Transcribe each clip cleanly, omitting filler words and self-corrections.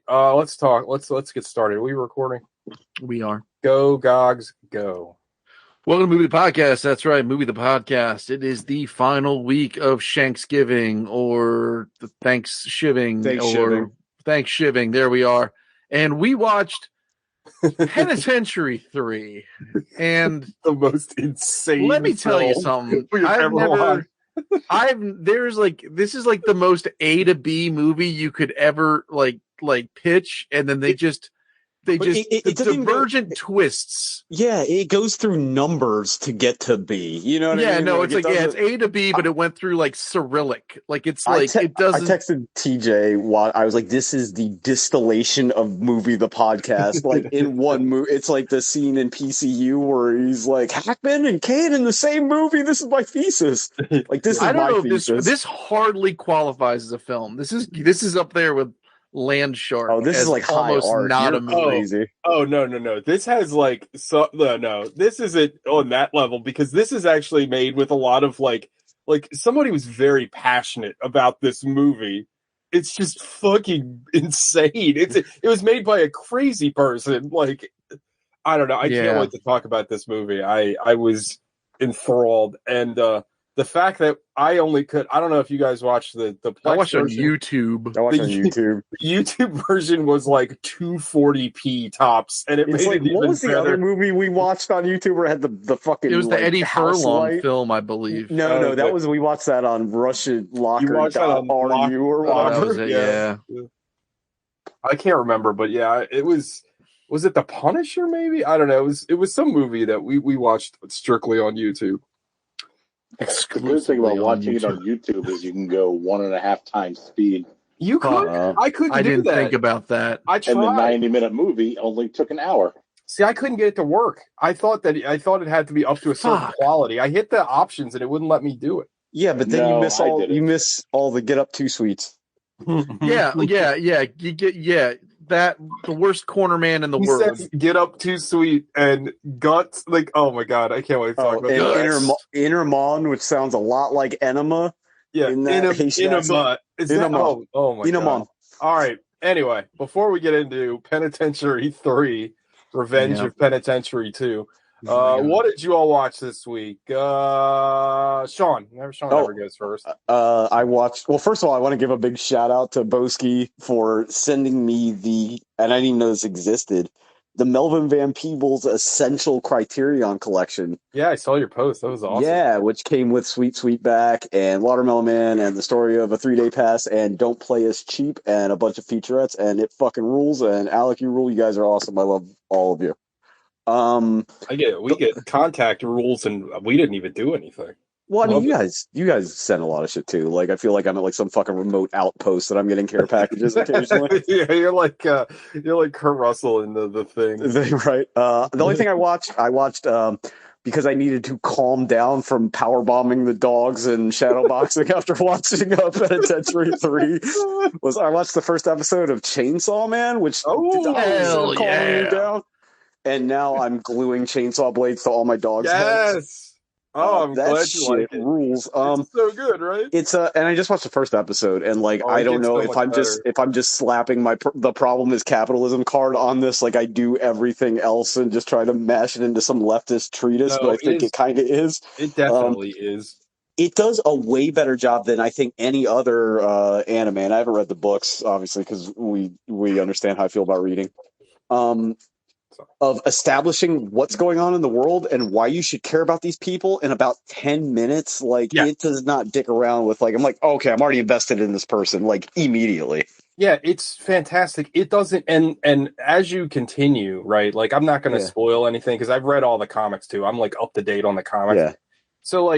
let's talk. Let's get started. Are we recording? We are. Go, Gogs, go. Welcome to Movie the Podcast. That's right, Movie the Podcast. It is the final week of Shanksgiving or the Thanksgiving. There we are. And we watched Penitentiary III. And The most insane. let me tell you something. This is like the most A to B movie you could ever like pitch, and then they just divergent twists. Yeah, it goes through numbers to get to B. You know what I mean? No, it's it's A to B, but it went through like Cyrillic. Like it's like it doesn't. I texted TJ. I was like, "This is the distillation of Movie the Podcast." Like in one movie, it's like the scene in PCU where he's like Hackman and Kane in the same movie. This is my thesis. Like this is my thesis. This hardly qualifies as a film. This is up there with Land Shark. Oh, this is like almost high art. Not You're a movie. crazy. Oh no. This has like no. This isn't on that level because this is actually made with a lot of like somebody was very passionate about this movie. It's just fucking insane. It was made by a crazy person. Like I don't know. I can't wait to talk about this movie. I was enthralled, and the fact that I don't know if you guys watched the Plex I watched version. on YouTube. I watched on YouTube. The YouTube version was like 240p tops, and it It's made like, it even what was the better. other movie we watched on YouTube where it had the fucking? It was the Eddie house Furlong light? film, I believe. No, we watched that on Russian Locker. You watched that on RU or whatever. That was it, yeah. I can't remember, but yeah, it was. Was it The Punisher? Maybe I don't know. It was some movie that we watched strictly on YouTube. The good thing about watching it on YouTube is you can go 1.5 times speed. You could. I couldn't. I didn't do that. think about that. I tried. And the 90-minute movie only took an hour. See, I couldn't get it to work. I thought it had to be up to a certain quality. I hit the options and it wouldn't let me do it. Yeah, but then you miss all the Get Up Too Sweets. Yeah. You get that the worst corner man in the world. Says, Get Up Too Sweet and Guts. Like, oh my god, I can't wait to talk about that. Innermon, which sounds a lot like Enema. Yeah, Enema. Is that? Oh my god. All right. Anyway, before we get into Penitentiary 3, Revenge of Penitentiary 2, what did you all watch this week? Sean never goes first. I watched. Well, first of all, I want to give a big shout out to Boski for sending me and I didn't even know this existed, the Melvin Van Peebles Essential Criterion Collection. Yeah, I saw your post. That was awesome. Yeah, which came with Sweet Sweetback and Watermelon Man and the story of a 3-day pass and Don't Play Us Cheap and a bunch of featurettes, and it fucking rules. And Alec, you rule. You guys are awesome. I love all of you. We get contact rules and we didn't even do anything. Well, I mean, you guys send a lot of shit too. Like, I feel like I'm at like some fucking remote outpost that I'm getting care packages occasionally. Yeah, you're like Kurt Russell in the thing, right? The only thing I watched because I needed to calm down from power bombing the dogs and shadowboxing after watching Penitentiary 3 was I watched the first episode of Chainsaw Man, which calming me down. And now I'm gluing chainsaw blades to all my dogs' heads. Oh, I'm glad you like it. Rules. It's so good, right? It's and I just watched the first episode, and like I don't know if I'm just slapping the problem is capitalism card on this, like I do everything else, and just try to mash it into some leftist treatise. But I think it kind of is. It definitely is. It does a way better job than I think any other anime. And I haven't read the books, obviously, because we understand how I feel about reading. Of establishing what's going on in the world and why you should care about these people in about 10 minutes. It does not dick around with I'm like, okay, I'm already invested in this person, like immediately. Yeah, it's fantastic. It doesn't, and as you continue, right? Like, I'm not going to spoil anything because I've read all the comics too. I'm like up to date on the comics. Yeah. So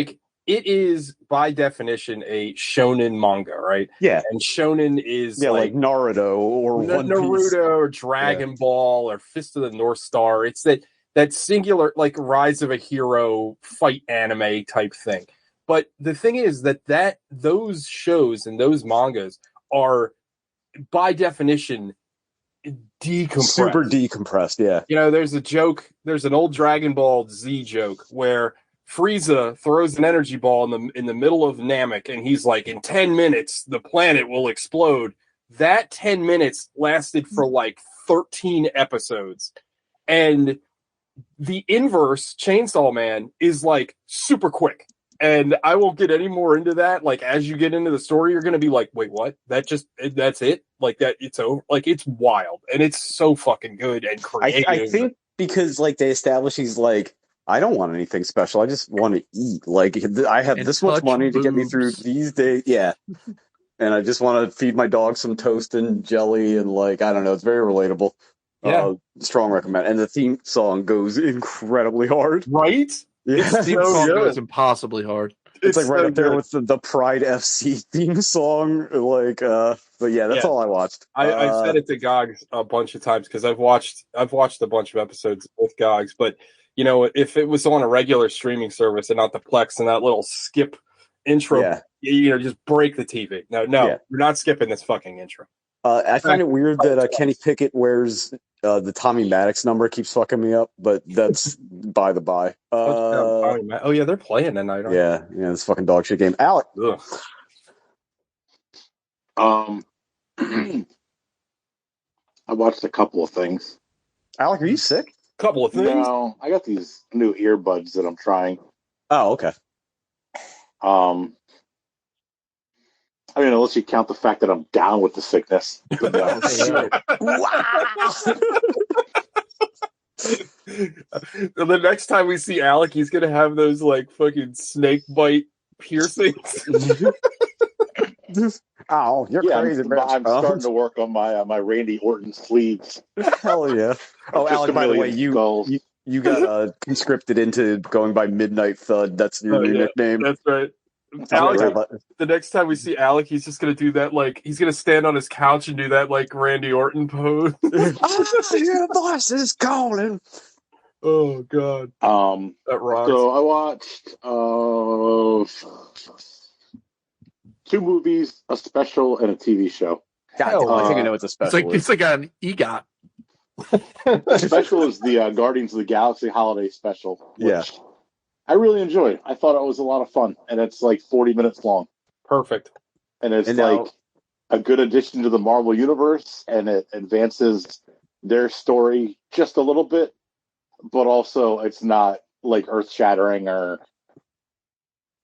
it is by definition a shonen manga, right? Yeah. And shonen is like Naruto or Naruto or Dragon Ball or Fist of the North Star. It's that singular rise of a hero fight anime type thing. But the thing is that those shows and those mangas are by definition decompressed. Super decompressed, yeah. You know, there's an old Dragon Ball Z joke where Frieza throws an energy ball in the middle of Namek, and he's like, in 10 minutes, the planet will explode. that 10 minutes lasted for like 13 episodes. And the inverse, Chainsaw Man, is like super quick. And I won't get any more into that. Like, as you get into the story, you're going to be like, wait, what? That's it? Like, that it's over? Like, it's wild. And it's so fucking good and creative. I think because, like, they establish he's like, I don't want anything special. I just want to eat. Like, I have this much money to get me through these days. Yeah. And I just want to feed my dog some toast and jelly. And, like, I don't know. It's very relatable. Yeah. Strong recommend. And the theme song goes incredibly hard. Right? Yeah. The theme song goes impossibly hard. It's like right up there with the Pride FC theme song. Like, but yeah, that's all I watched. I said it to Gogs a bunch of times because I've watched a bunch of episodes with Gogs, but you know, if it was on a regular streaming service and not the Plex and that little skip intro, you know, just break the TV. No, we're not skipping this fucking intro. I find it weird that Kenny Pickett wears the Tommy Maddox number. Keeps fucking me up, but that's by the by. Oh yeah, they're playing tonight. Yeah, this fucking dog shit game. Alec. I watched a couple of things. Alec, are you sick? Couple of things? No, I got these new earbuds that I'm trying. Oh, okay. I mean, unless you count the fact that I'm down with the sickness. But, the next time we see Alec, he's gonna have those like fucking snake bite piercings. Oh, you're crazy, man. I'm starting to work on my Randy Orton sleeves. Hell yeah. Oh, Alec, by the way, you got conscripted into going by Midnight Thud. That's your new nickname. That's right. Alec, the next time we see Alec, he's just gonna do that. Like, he's gonna stand on his couch and do that like Randy Orton pose. Your voice is calling. Oh god. That rocks. So I watched 2 movies, a special, and a TV show. God, I think I know what the special It's like an EGOT. The special is the Guardians of the Galaxy Holiday Special. Which I really enjoyed. I thought it was a lot of fun, and it's like 40 minutes long. Perfect. And it's a good addition to the Marvel Universe, and it advances their story just a little bit, but also it's not like earth-shattering or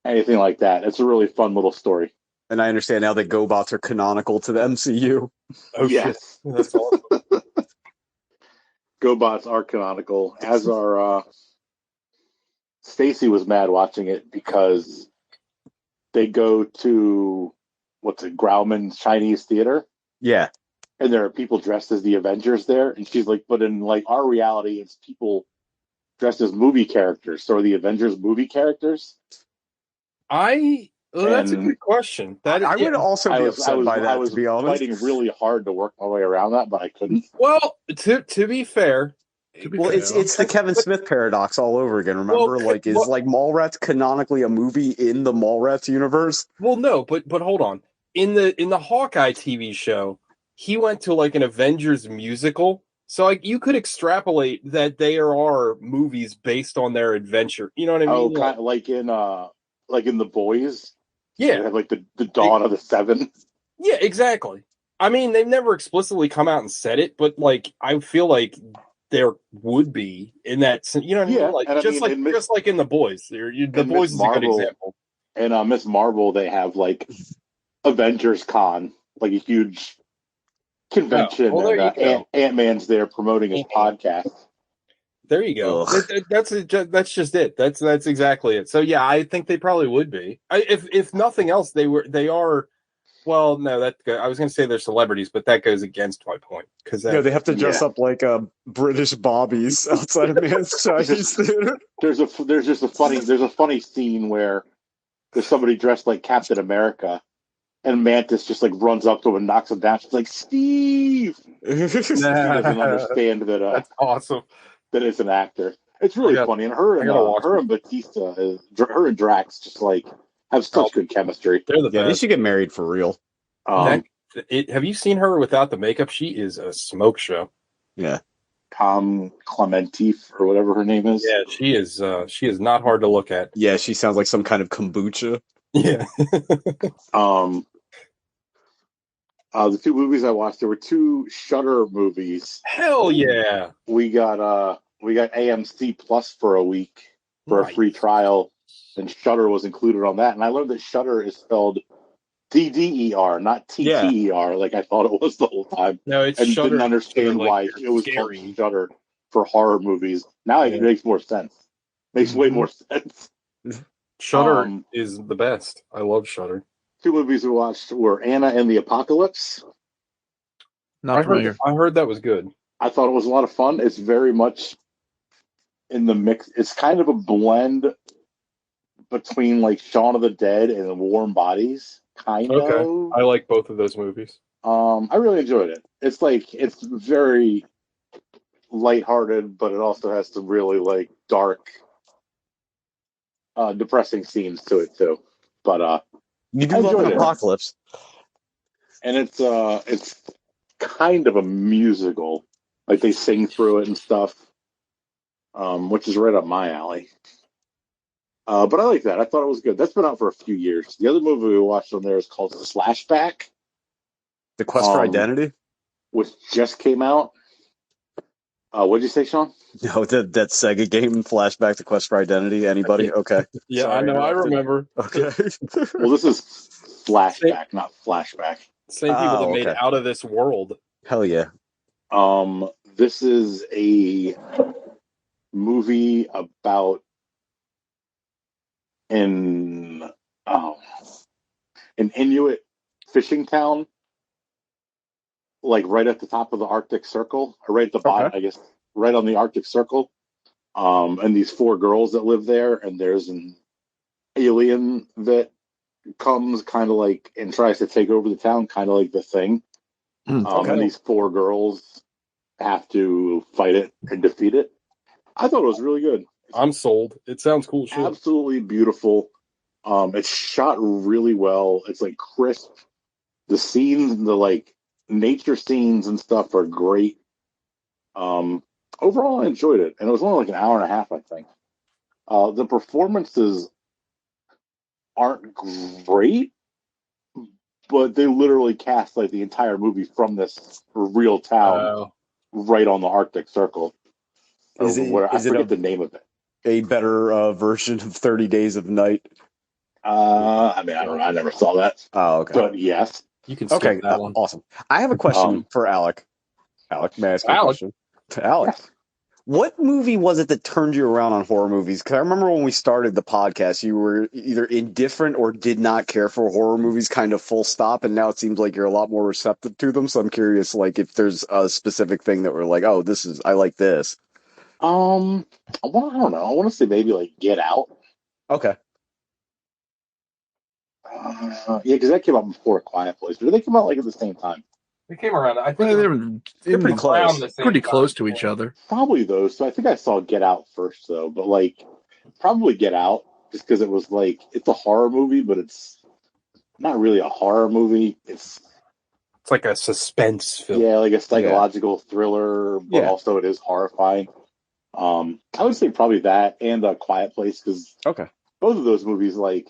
anything like that. It's a really fun little story. And I understand now that GoBots are canonical to the MCU. Oh, yes. Shit. That's awesome. GoBots are canonical, as are... Stacy was mad watching it because they go to, Grauman's Chinese Theater? Yeah. And there are people dressed as the Avengers there. And she's like, but in like our reality, it's people dressed as movie characters. So are the Avengers movie characters? That's a good question. I would also be upset by that, to be honest. I was fighting really hard to work my way around that, but I couldn't. Well, to be fair... It's the Kevin Smith paradox all over again. Remember, is Mallrats canonically a movie in the Mallrats universe? Well, no, but hold on. In the Hawkeye TV show, he went to like an Avengers musical, so like you could extrapolate that there are movies based on their adventure. You know what I mean? Oh, kind of like in The Boys. Yeah, they have like the Dawn of the Seven. Yeah, exactly. I mean, they've never explicitly come out and said it, but like I feel like there would be in that, you know what I mean? Like just like in The Boys. The Boys is a good example. And Miss Marvel, they have like Avengers Con, like a huge convention. And Ant-Man's there promoting his podcast. There you go. That's just it. That's exactly it. So yeah, I think they probably would be. If nothing else, they are. Well, no, I was going to say they're celebrities, but that goes against my point because they have to dress up like British bobbies outside of Man's Chinese Theater. There's a funny scene where there's somebody dressed like Captain America, and Mantis just like runs up to him and knocks him down. She's like, "Steve!" He doesn't understand that. That's awesome. That it's an actor. It's really funny, and her and Batista, her and Drax, just like. Have such good chemistry. They're the best. They should get married for real. Have you seen her without the makeup? She is a smoke show. Yeah. Tom Clementif or whatever her name is. Yeah, she is. She is not hard to look at. Yeah, she sounds like some kind of kombucha. Yeah. The two movies I watched, there were two Shudder movies. Hell yeah! We got AMC Plus for a week for a free trial, and Shudder was included on that. And I learned that Shudder is spelled DDER, not TTER, like I thought it was the whole time. No, it's and Shudder. Didn't understand like, why it was called Shudder for horror movies. Now it makes more sense. Makes way more sense. Shudder is the best. I love Shudder. Two movies we watched were Anna and the Apocalypse. Not familiar. I heard that was good. I thought it was a lot of fun. It's very much in the mix. It's kind of a blend between like Shaun of the Dead and Warm Bodies. Kind of. I like both of those movies. I really enjoyed it. It's very lighthearted, but it also has some really like dark, depressing scenes to it too. But you do love an apocalypse, and it's kind of a musical. Like they sing through it and stuff, which is right up my alley. But I like that. I thought it was good. That's been out for a few years. The other movie we watched on there is called Slashback. The Quest for Identity? Which just came out. What'd you say, Sean? No, that Sega game, Flashback, The Quest for Identity. Anybody? Okay. Yeah, sorry, I know. I remember. Okay. Well, this is Flashback, not Flashback. Same people that made Out of This World. Hell yeah. This is a movie about an Inuit fishing town, like right at the top of the Arctic Circle, or right at the bottom, I guess, right on the Arctic Circle. And these four girls that live there, and there's an alien that comes kind of like and tries to take over the town, kind of like The Thing. And these four girls have to fight it and defeat it. I thought it was really good. I'm sold. It sounds cool. Shit. Absolutely beautiful. It's shot really well. It's like crisp. The scenes, the like nature scenes and stuff are great. Overall, I enjoyed it, and it was only like an hour and a half, I think. The performances aren't great, but they literally cast like the entire movie from this real town right on the Arctic Circle. I forget the name of it. A better version of 30 Days of Night? I mean, I don't know. I never saw that. Oh, okay. But yes. You can skip that one. Awesome. I have a question for Alec. Alec, may I ask you a question? Alec. What movie was it that turned you around on horror movies? Because I remember when we started the podcast, you were either indifferent or did not care for horror movies, kind of full stop, and now it seems like you're a lot more receptive to them. So I'm curious, like, if there's a specific thing that we're like, oh, I like this. I don't know. I want to say maybe like Get Out. Okay. Yeah, because that came out before A Quiet Place, but they came out like at the same time. They came around. I think they're pretty close. Pretty close to each other. Probably those. So I think I saw Get Out first, though. But like, probably Get Out, just because it was like it's a horror movie, but it's not really a horror movie. It's like a suspense film. Yeah, like a psychological thriller, but also it is horrifying. I would say probably that and A Quiet Place, because both of those movies like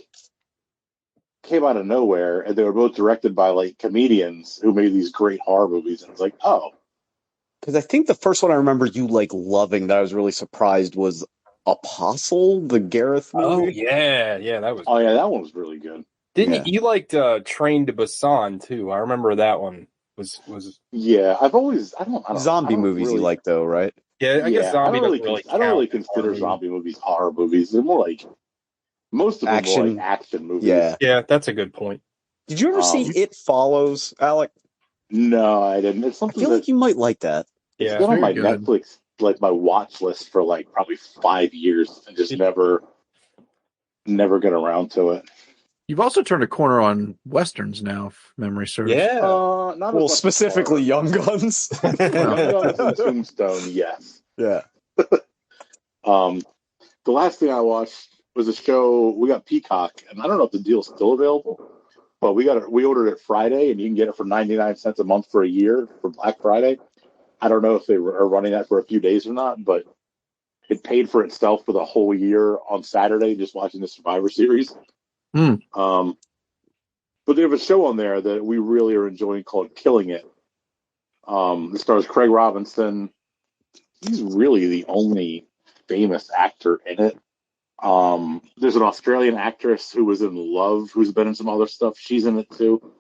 came out of nowhere, and they were both directed by like comedians who made these great horror movies, and it's like, because I think the first one I remember you like loving that I was really surprised was Apostle, the Gareth movie. Oh yeah, that was. Oh yeah, that one was really good. Didn't you liked Train to Busan too? I remember that one was. Yeah, I don't zombie movies really, you like though, right? Yeah, I guess zombie I don't really consider zombie movies horror movies. They're more like most of them are like action movies. Yeah, that's a good point. Did you ever see It Follows, Alec? No, I didn't. It's something I feel like you might like that. It's been on my Netflix, like my watch list for like probably 5 years, and just never get around to it. You've also turned a corner on westerns now, if memory serves. Yeah. Well, specifically Young Guns. Young Guns and Tombstone, yes. Yeah. The last thing I watched was a show. We got Peacock, and I don't know if the deal's still available, but we ordered it Friday, and you can get it for 99 cents a month for a year for Black Friday. I don't know if they are running that for a few days or not, but it paid for itself for the whole year on Saturday just watching the Survivor Series. But they have a show on there that we really are enjoying called Killing It. It stars Craig Robinson. He's really the only famous actor in it. There's an Australian actress who was in Love, who's been in some other stuff. She's in it too.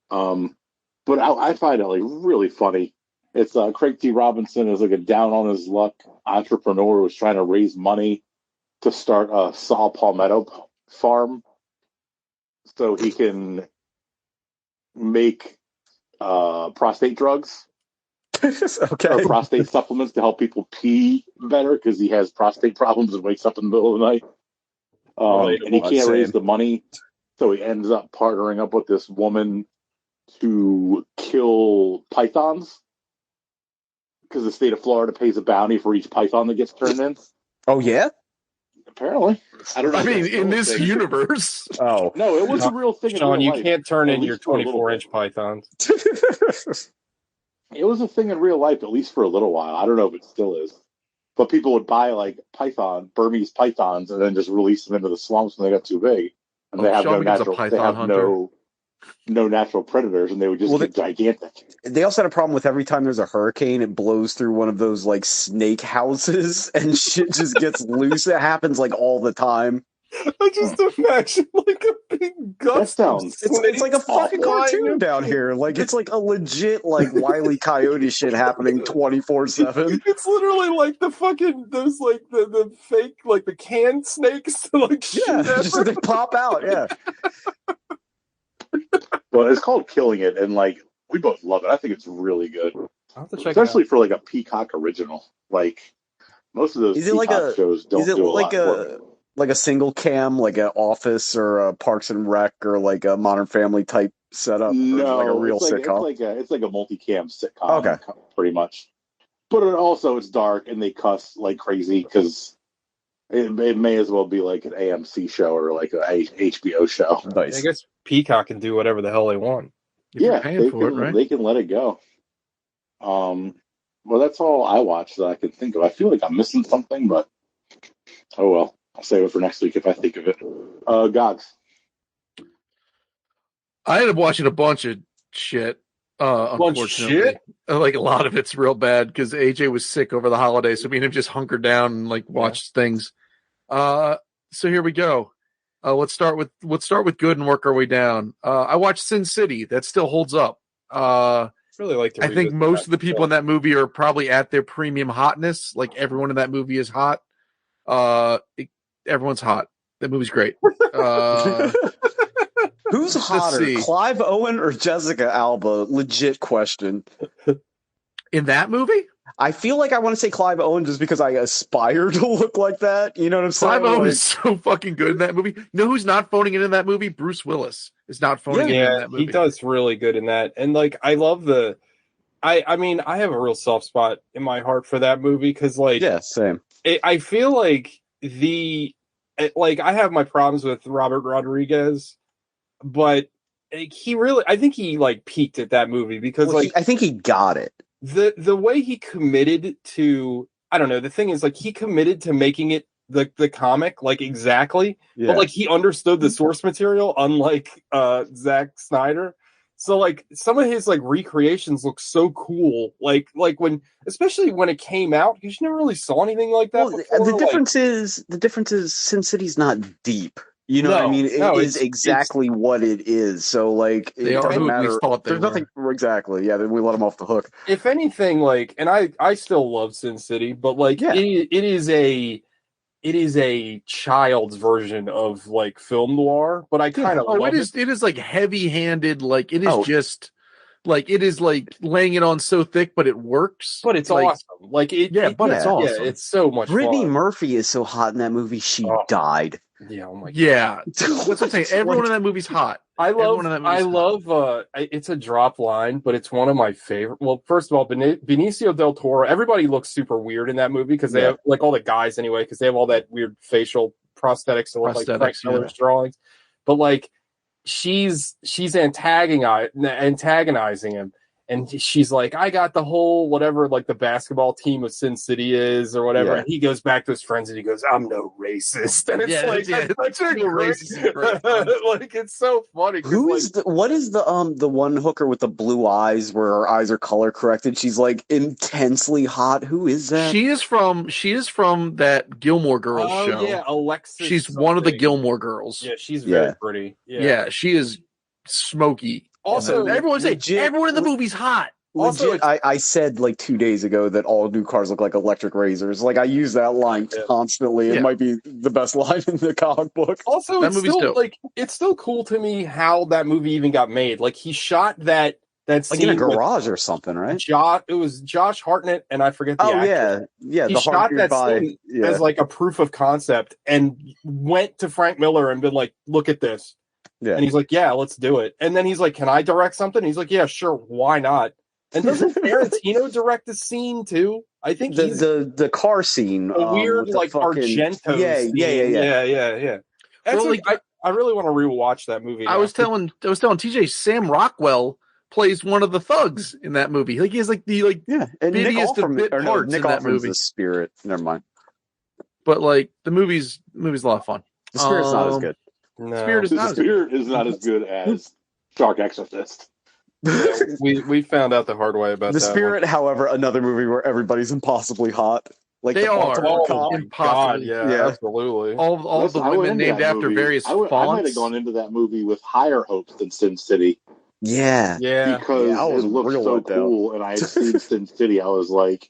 But I find it like really funny. It's Craig T. Robinson is like a down on his luck entrepreneur who's trying to raise money to start a saw palmetto farm so he can make prostate drugs Okay. or prostate supplements to help people pee better because he has prostate problems and wakes up in the middle of the night. And he can't raise the money, so he ends up partnering up with this woman to kill pythons because the state of Florida pays a bounty for each python that gets turned in. Oh yeah. Apparently, I don't know. I mean, in this universe. Oh no, it was a real thing. Sean, you can't turn in At your least for a little 24-inch pythons. It was a thing in real life, at least for a little while. I don't know if it still is. But people would buy like Burmese pythons, and then just release them into the swamps when they got too big, and they have Sean no becomes a natural. They python have hunter. no natural predators, and they would just get gigantic. They also had a problem with every time there's a hurricane, it blows through one of those like snake houses, and shit just gets loose. It happens like all the time. I just imagine like a big gust. It's like a fucking cartoon down here. Like it's like a legit like Wile E. Coyote shit happening 24/7. It's literally like the fucking those like the fake like the canned snakes like just they pop out. Yeah. Well, it's called Killing It, and like we both love it. I think it's really good, especially for like a Peacock original. Like most of those Peacock shows don't do a lot for me. Like a single cam, like an Office or a Parks and Rec or like a Modern Family type setup? No, like a real sitcom. It's like a multicam sitcom. Okay, pretty much. But it's dark and they cuss like crazy because it may as well be like an AMC show or like an HBO show. Nice. I guess Peacock can do whatever the hell they want. They can let it go. Well, that's all I watched that I can think of. I feel like I'm missing something, but oh well. I'll save it for next week if I think of it. Gods. I ended up watching a bunch of shit. Unfortunately, like a lot of it's real bad because AJ was sick over the holidays, so me and him just hunkered down and like watched things. So here we go. Let's start with good and work our way down. I watched Sin City. That still holds up. Really like to I think most of the people in that movie are probably at their premium hotness. Like everyone in that movie is hot. Everyone's hot. That movie's great. Who's hotter, Clive Owen or Jessica Alba? Legit question. In that movie? I feel like I want to say Clive Owen just because I aspire to look like that. You know what I'm saying? Clive Owen is so fucking good in that movie. You know who's not phoning it in that movie? Bruce Willis is not phoning it in that movie. He does really good in that. And like, I love I mean, I have a real soft spot in my heart for that movie because like, same. I feel like I have my problems with Robert Rodriguez, but I think he like peaked at that movie because I think he got it. The way he committed to, I don't know, the thing is like he committed to making it the comic like exactly, but like he understood the source material, unlike Zack Snyder. So like some of his like recreations look so cool, like when especially when it came out, because you never really saw anything like that. Well, before. The difference is Sin City's not deep. You know what I mean? It is exactly what it is. So like it doesn't matter. There's nothing exactly. Yeah, then we let them off the hook. If anything, like, and I still love Sin City, but like it is a child's version of like film noir, but I kind of love it. It is like heavy-handed, like it is just like it is like laying it on so thick, but it works. But it's awesome. Like it's awesome. Yeah, it's so much Brittany fun. Murphy is so hot in that movie, she died. Yeah, oh my God. Yeah. That's what I'm saying. Everyone in that movie's hot. I love it's a drop line, but it's one of my favorite. Well, first of all, Benicio del Toro, everybody looks super weird in that movie because they have like all the guys anyway, because they have all that weird facial prosthetics that look like Frank Miller's drawings. But like she's antagonizing him, And she's like, I got the whole whatever, like the basketball team of Sin City is or whatever. Yeah. And he goes back to his friends and he goes, I'm no racist. And it's that's such a great, like, it's so funny. What is the one hooker with the blue eyes where her eyes are color corrected? She's like intensely hot. Who is that? She is from that Gilmore Girls show. Yeah, Alexis. She's one of the Gilmore Girls. Yeah, she's very pretty. Yeah, she is smoky. Also, everyone in the movie's hot. Also, I said like 2 days ago that all new cars look like electric razors. Like I use that line constantly. It might be the best line in the comic book. Also, that movie's still dope. It's still cool to me how that movie even got made. Like he shot that scene like in a garage or something, right? It was Josh Hartnett and I forget the actor. Yeah. He shot that scene as like a proof of concept and went to Frank Miller and been like, "Look at this." Yeah. And he's like, "Yeah, let's do it." And then he's like, "Can I direct something?" And he's like, "Yeah, sure. Why not?" And doesn't Tarantino direct the scene too? I think the car scene, a weird like Argento. Yeah. Actually, I really want to rewatch that movie. I was telling TJ, Sam Rockwell plays one of the thugs in that movie. Like he has like the and bittiest of bit parts in that movie. The Spirit. Never mind. But like the movie's a lot of fun. The Spirit's not as good. No. Spirit is not as good as Shark Exorcist. Yeah, we found out the hard way about The that Spirit, one. however, another movie where everybody's impossibly hot. Like they are impossibly. Yeah, absolutely. All the women named after various fonts. I might have gone into that movie with higher hopes than Sin City. Yeah. Because it looked so cool, and I had seen Sin City. I was like,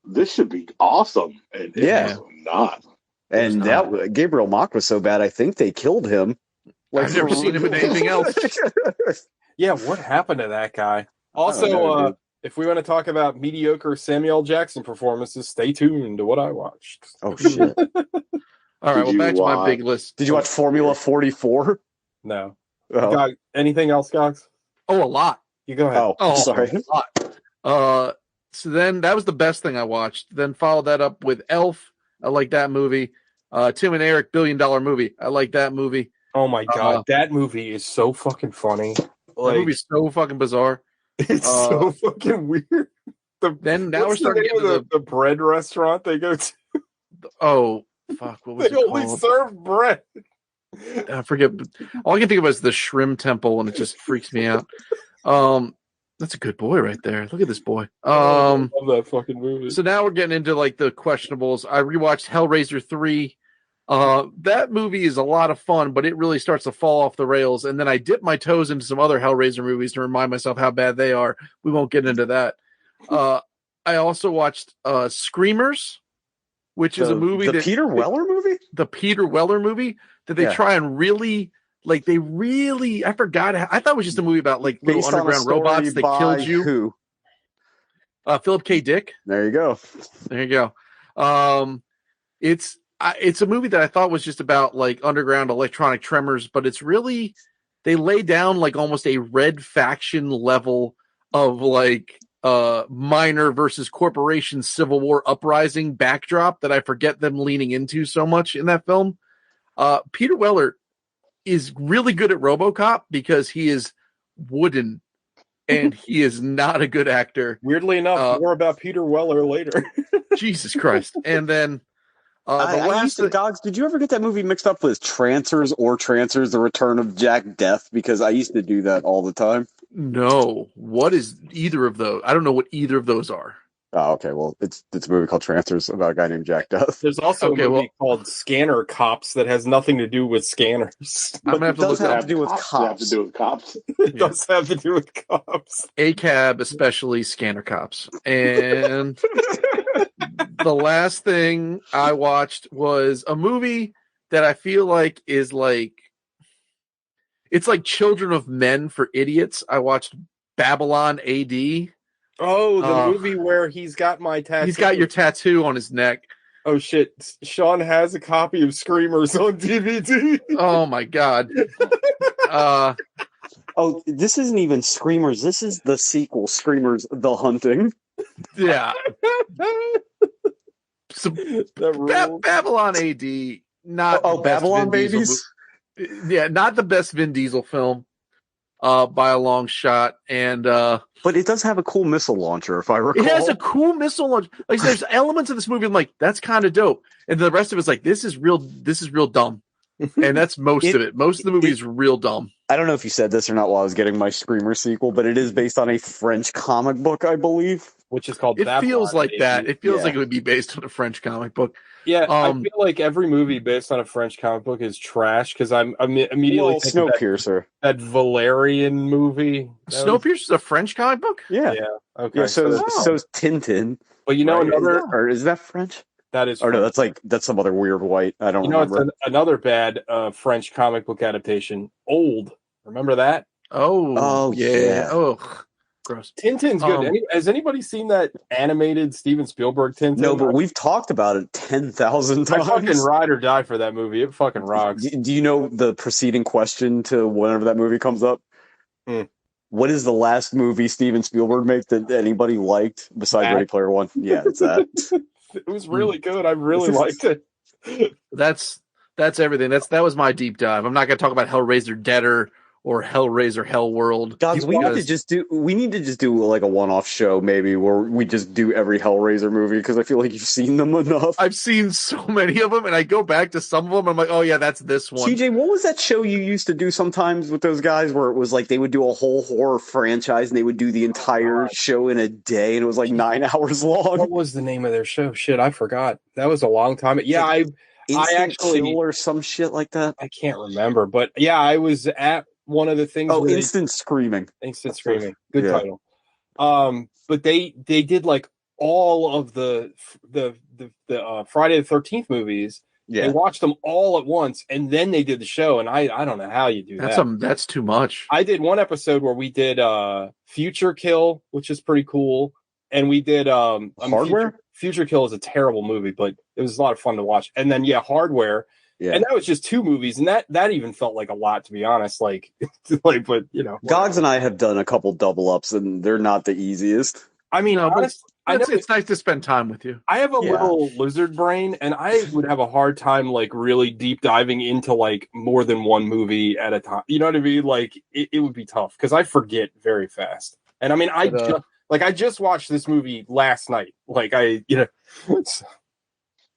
"This should be awesome," and it was not. And that Gabriel Macht was so bad, I think they killed him. Like, I've never seen him in anything else. Yeah, what happened to that guy? Also, if we want to talk about mediocre Samuel L. Jackson performances, stay tuned to what I watched. Oh, shit. All right, well, back to my big list. Did you watch Formula 44? No. Oh. Anything else, Gox? Oh, a lot. You go ahead. Oh, sorry. A lot. So then that was the best thing I watched. Then followed that up with Elf. I like that movie. Tim and Eric, $1 billion movie. I like that movie. Oh my god, that movie is so fucking funny. That movie's so fucking bizarre. It's so fucking weird. Now we're starting to get the bread restaurant they go to. Oh fuck! What was they only serve bread. I forget. All I can think about is the Shrimp Temple, and it just freaks me out. That's a good boy right there. Look at this boy. I love that fucking movie. So now we're getting into like the questionables. I rewatched Hellraiser 3. That movie is a lot of fun, but it really starts to fall off the rails. And then I dip my toes into some other Hellraiser movies to remind myself how bad they are. We won't get into that. I also watched Screamers, which is a movie Peter Weller movie? The Peter Weller movie that they try and really I forgot. I thought it was just a movie about like little underground robots that killed you. Who? Philip K. Dick. There you go. It's a movie that I thought was just about like underground electronic tremors, but it's really, they lay down like almost a Red Faction level of like minor versus corporation Civil War uprising backdrop that I forget them leaning into so much in that film. Peter Weller is really good at RoboCop because he is wooden and he is not a good actor. Weirdly enough, more about Peter Weller later. Jesus Christ. And then Gogs, did you ever get that movie mixed up with Trancers or Trancers, The Return of Jack Death? Because I used to do that all the time. No. What is either of those? I don't know what either of those are. Oh, okay. Well, it's a movie called Trancers about a guy named Jack Death. There's also a movie called Scanner Cops that has nothing to do with scanners. I'm gonna have to look have up. to do with cops. It does have to do with cops. ACAB, especially Scanner Cops. And the last thing I watched was a movie that I feel like is like, it's like Children of Men for idiots. I watched Babylon AD. Oh, the movie where he's got my tattoo. He's got your tattoo on his neck. Oh shit! Sean has a copy of Screamers on DVD. Oh my god! Oh, this isn't even Screamers. This is the sequel, Screamers: The Hunting. Yeah. So, Babylon AD, not Babylon Babies. Yeah, not the best Vin Diesel film. by a long shot. And but it does have a cool missile launcher, if I recall. It has a cool missile launcher. Like there's elements of this movie I'm like, that's kind of dope. And the rest of it's like, this is real dumb. And that's most of it. Most of the movie is real dumb. I don't know if you said this or not while I was getting my Screamer sequel, but it is based on a French comic book, I believe. Which is called It Babylon, feels like baby. that. It feels like it would be based on a French comic book. Yeah, I feel like every movie based on a French comic book is trash because I'm immediately thinking Snowpiercer. That Valerian movie. Snowpiercer is a French comic book? Yeah. Okay. Yeah, so's Tintin. But you know, right? Or is that French? That is French. Or no, that's some other weird white. I don't remember. It's another bad French comic book adaptation. Old. Remember that? Oh yeah. Oh, gross. Tintin's good. Has anybody seen that animated Steven Spielberg Tintin? No, but we've talked about it 10,000 times. I fucking ride or die for that movie. It fucking rocks. Do you know the preceding question to whenever that movie comes up? What is the last movie Steven Spielberg made that anybody liked besides Ready Player One? Yeah, it's that. It was really good. I really liked it. That's everything. That was my deep dive. I'm not going to talk about Hellraiser Deader or Hellraiser Hellworld. Dogs, we need to just do like a one-off show maybe where we just do every Hellraiser movie because I feel like you've seen them enough. I've seen so many of them, and I go back to some of them. And I'm like, oh yeah, that's this one. TJ, what was that show you used to do sometimes with those guys where it was like they would do a whole horror franchise and they would do the entire show in a day and it was like 9 hours long? What was the name of their show? Shit, I forgot. That was a long time. Yeah, I actually Kill or some shit like that. I can't remember, but yeah, I was at one of the things. Oh, Instant Screaming. Instant Screaming. Good title. But they did like all of the Friday the 13th movies. Yeah. They watched them all at once, and then they did the show. And I don't know how you do that. That's too much. I did one episode where we did Future Kill, which is pretty cool, and we did Hardware. Future Kill is a terrible movie, but it was a lot of fun to watch. And then Hardware. Yeah. And that was just 2 movies, and that even felt like a lot, to be honest. Like, but you know, Gogs and I have done a couple double ups, and they're not the easiest. I mean, honestly, it's nice to spend time with you. I have a little lizard brain, and I would have a hard time like really deep diving into like more than one movie at a time. You know what I mean? Like, it would be tough because I forget very fast. And I mean, I just watched this movie last night. Like,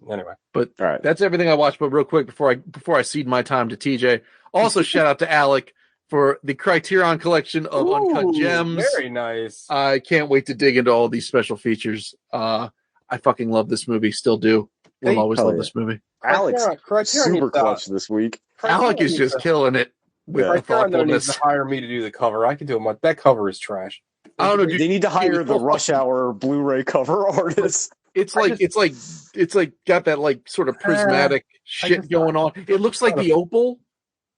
anyway, but all right, that's everything I watched. But real quick before I cede my time to TJ, also shout out to Alec for the Criterion collection of Uncut Gems. Very nice. I can't wait to dig into all these special features. I fucking love this movie. Still do. Will always love this movie. Alex, super clutch this week. Alec is just killing it with Criterion needs to hire me to do the cover. I can do it. That cover is trash. I don't know. They need to hire the Rush Hour Blu-ray cover artist. It's like got that like sort of prismatic shit going on. It looks like the opal.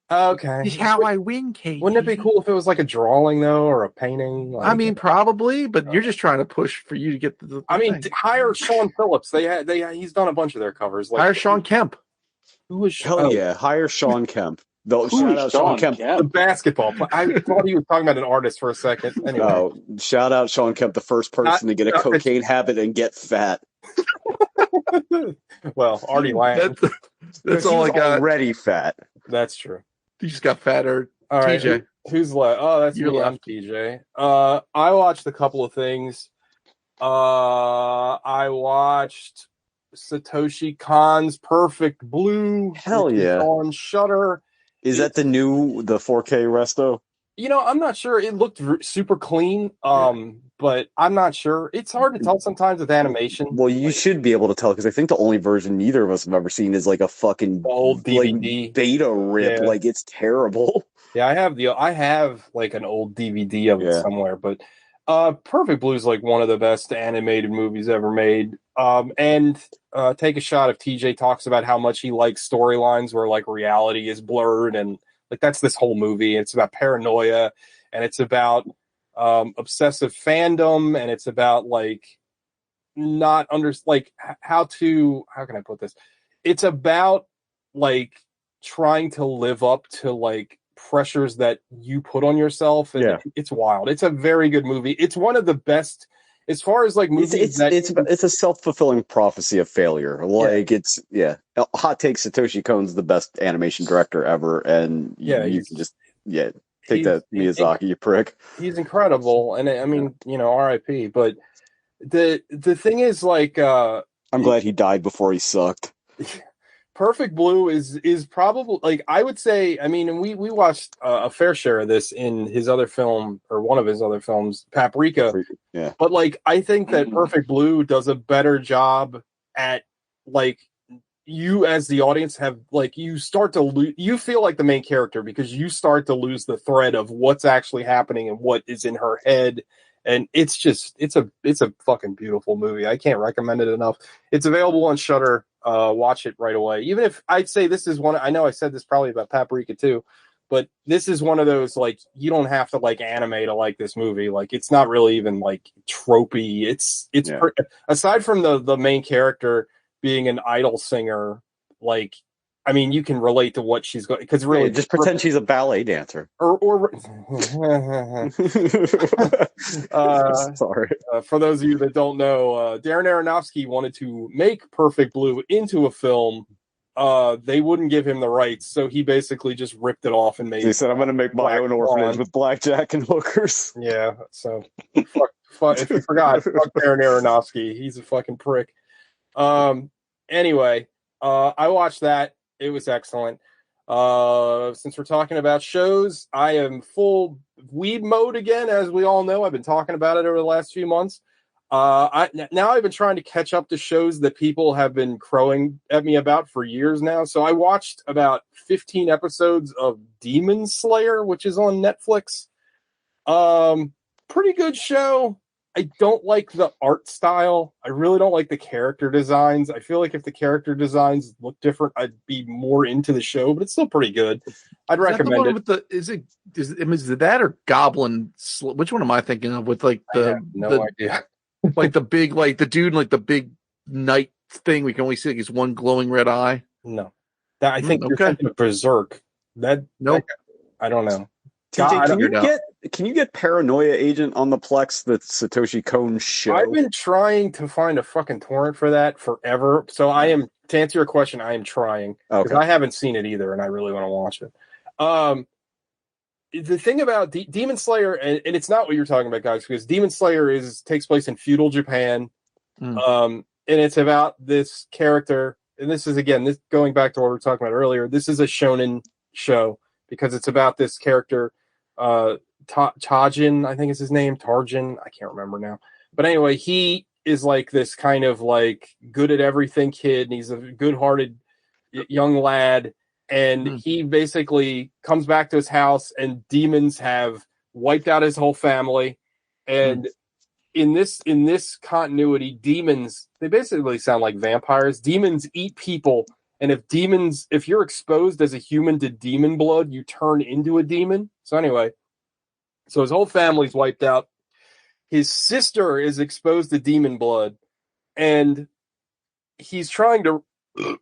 Okay. It's how I win, Kate. Wouldn't it be cool if it was like a drawing though, or a painting? Like, I mean, probably, but you're just trying to push for you to get the hire Sean Phillips. He's done a bunch of their covers. Hire Sean Kemp. Who is hire Sean Kemp. Shout out Sean Kemp. The basketball player. I thought he was talking about an artist for a second. Anyway. Shout out Sean Kemp, the first person to get a cocaine habit and get fat. Well, Artie Lang. That's all I got. Already fat. That's true. You just got fatter. All right. TJ. Who's left? Oh, that's You're me. left. I'm TJ. I watched a couple of things. I watched Satoshi Kon's Perfect Blue. Hell yeah. On Shudder. Is that the 4K resto? You know, I'm not sure. It looked super clean, but I'm not sure. It's hard to tell sometimes with animation. Well, you should be able to tell because I think the only version neither of us have ever seen is like a fucking old DVD beta rip. Yeah. Like it's terrible. Yeah, I have like an old DVD of it somewhere, but Perfect Blue is like one of the best animated movies ever made. And take a shot if TJ talks about how much he likes storylines where like reality is blurred and like that's this whole movie. It's about paranoia and it's about obsessive fandom and it's about like how can I put this? It's about like trying to live up to like pressures that you put on yourself and it's wild. It's a very good movie. It's one of the best as far as like movies. It's a self-fulfilling prophecy of failure. Like hot take: Satoshi Kon's the best animation director ever, and you can just Take that, Miyazaki, you prick. He's incredible, and I mean, R.I.P. But the thing is, like, I'm glad he died before he sucked. Perfect Blue is probably, like, I would say, I mean, and we watched a fair share of this in his other film, or one of his other films, Paprika. Yeah. But, like, I think that Perfect Blue does a better job at, like, you as the audience have, like, you start to you feel like the main character because you start to lose the thread of what's actually happening and what is in her head. And it's a fucking beautiful movie. I can't recommend it enough. It's available on Shudder. Watch it right away. Even if I'd say this is one, I know I said this probably about Paprika too, but this is one of those, like, you don't have to like anime to like this movie. Like, it's not really even like tropey. It's aside from the main character being an idol singer, like, I mean, you can relate to what she's going, because really, just pretend she's a ballet dancer. Or sorry. For those of you that don't know, Darren Aronofsky wanted to make Perfect Blue into a film. They wouldn't give him the rights, so he basically just ripped it off and made. He said, "I'm going to make my own orphanage with blackjack and hookers." Yeah. So, fuck. If you forgot, fuck Darren Aronofsky. He's a fucking prick. Anyway, I watched that. It was excellent. Since we're talking about shows, I am full weed mode again, as we all know. I've been talking about it over the last few months. I've been trying to catch up to shows that people have been crowing at me about for years now. So I watched about 15 episodes of Demon Slayer, which is on Netflix. Pretty good show. I don't like the art style. I really don't like the character designs. I feel like if the character designs look different, I'd be more into the show, but it's still pretty good. I'd recommend it. Is it that or Goblin? Which one am I thinking of? With like no idea. Like the big, like the dude, like the big knight thing. We can only see like his one glowing red eye. No, I think you're thinking of Berserk. I don't know. TJ, can you get Paranoia Agent on the Plex, the Satoshi Kon show? I've been trying to find a fucking torrent for that forever. So to answer your question, I am trying. Because I haven't seen it either, and I really want to watch it. The thing about Demon Slayer, and it's not what you're talking about, guys, because Demon Slayer takes place in feudal Japan. And it's about this character, and this is, again, this going back to what we were talking about earlier, this is a shonen show because it's about this character, Tajin, I think is his name, Tarjin, I can't remember now. But anyway, he is like this kind of like good at everything kid, and he's a good-hearted young lad, and he basically comes back to his house, and demons have wiped out his whole family. And in this continuity, demons, they basically sound like vampires. Demons eat people, and if you're exposed as a human to demon blood, you turn into a demon. So anyway, so his whole family's wiped out. His sister is exposed to demon blood, and he's trying to,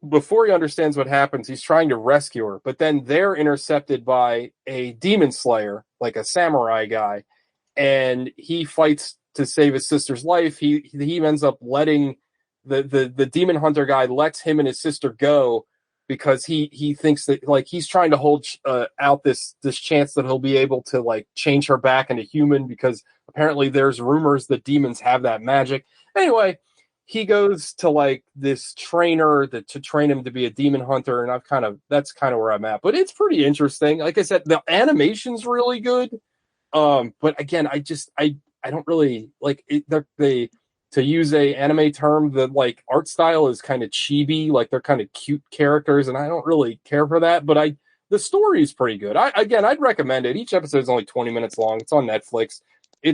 before he understands what happens, he's trying to rescue her, but then they're intercepted by a demon slayer, like a samurai guy, and he fights to save his sister's life. He ends up letting the demon hunter guy lets him and his sister go because he thinks that, like, he's trying to hold out this chance that he'll be able to, like, change her back into human, because apparently there's rumors that demons have that magic. Anyway, he goes to, like, this trainer to train him to be a demon hunter, and that's kind of where I'm at. But it's pretty interesting. Like I said, the animation's really good. But again, I don't really like it. They to use a anime term, the, like, art style is kind of chibi, like they're kind of cute characters, and I don't really care for that. But the story is pretty good. I'd recommend it. Each episode is only 20 minutes long. It's on Netflix.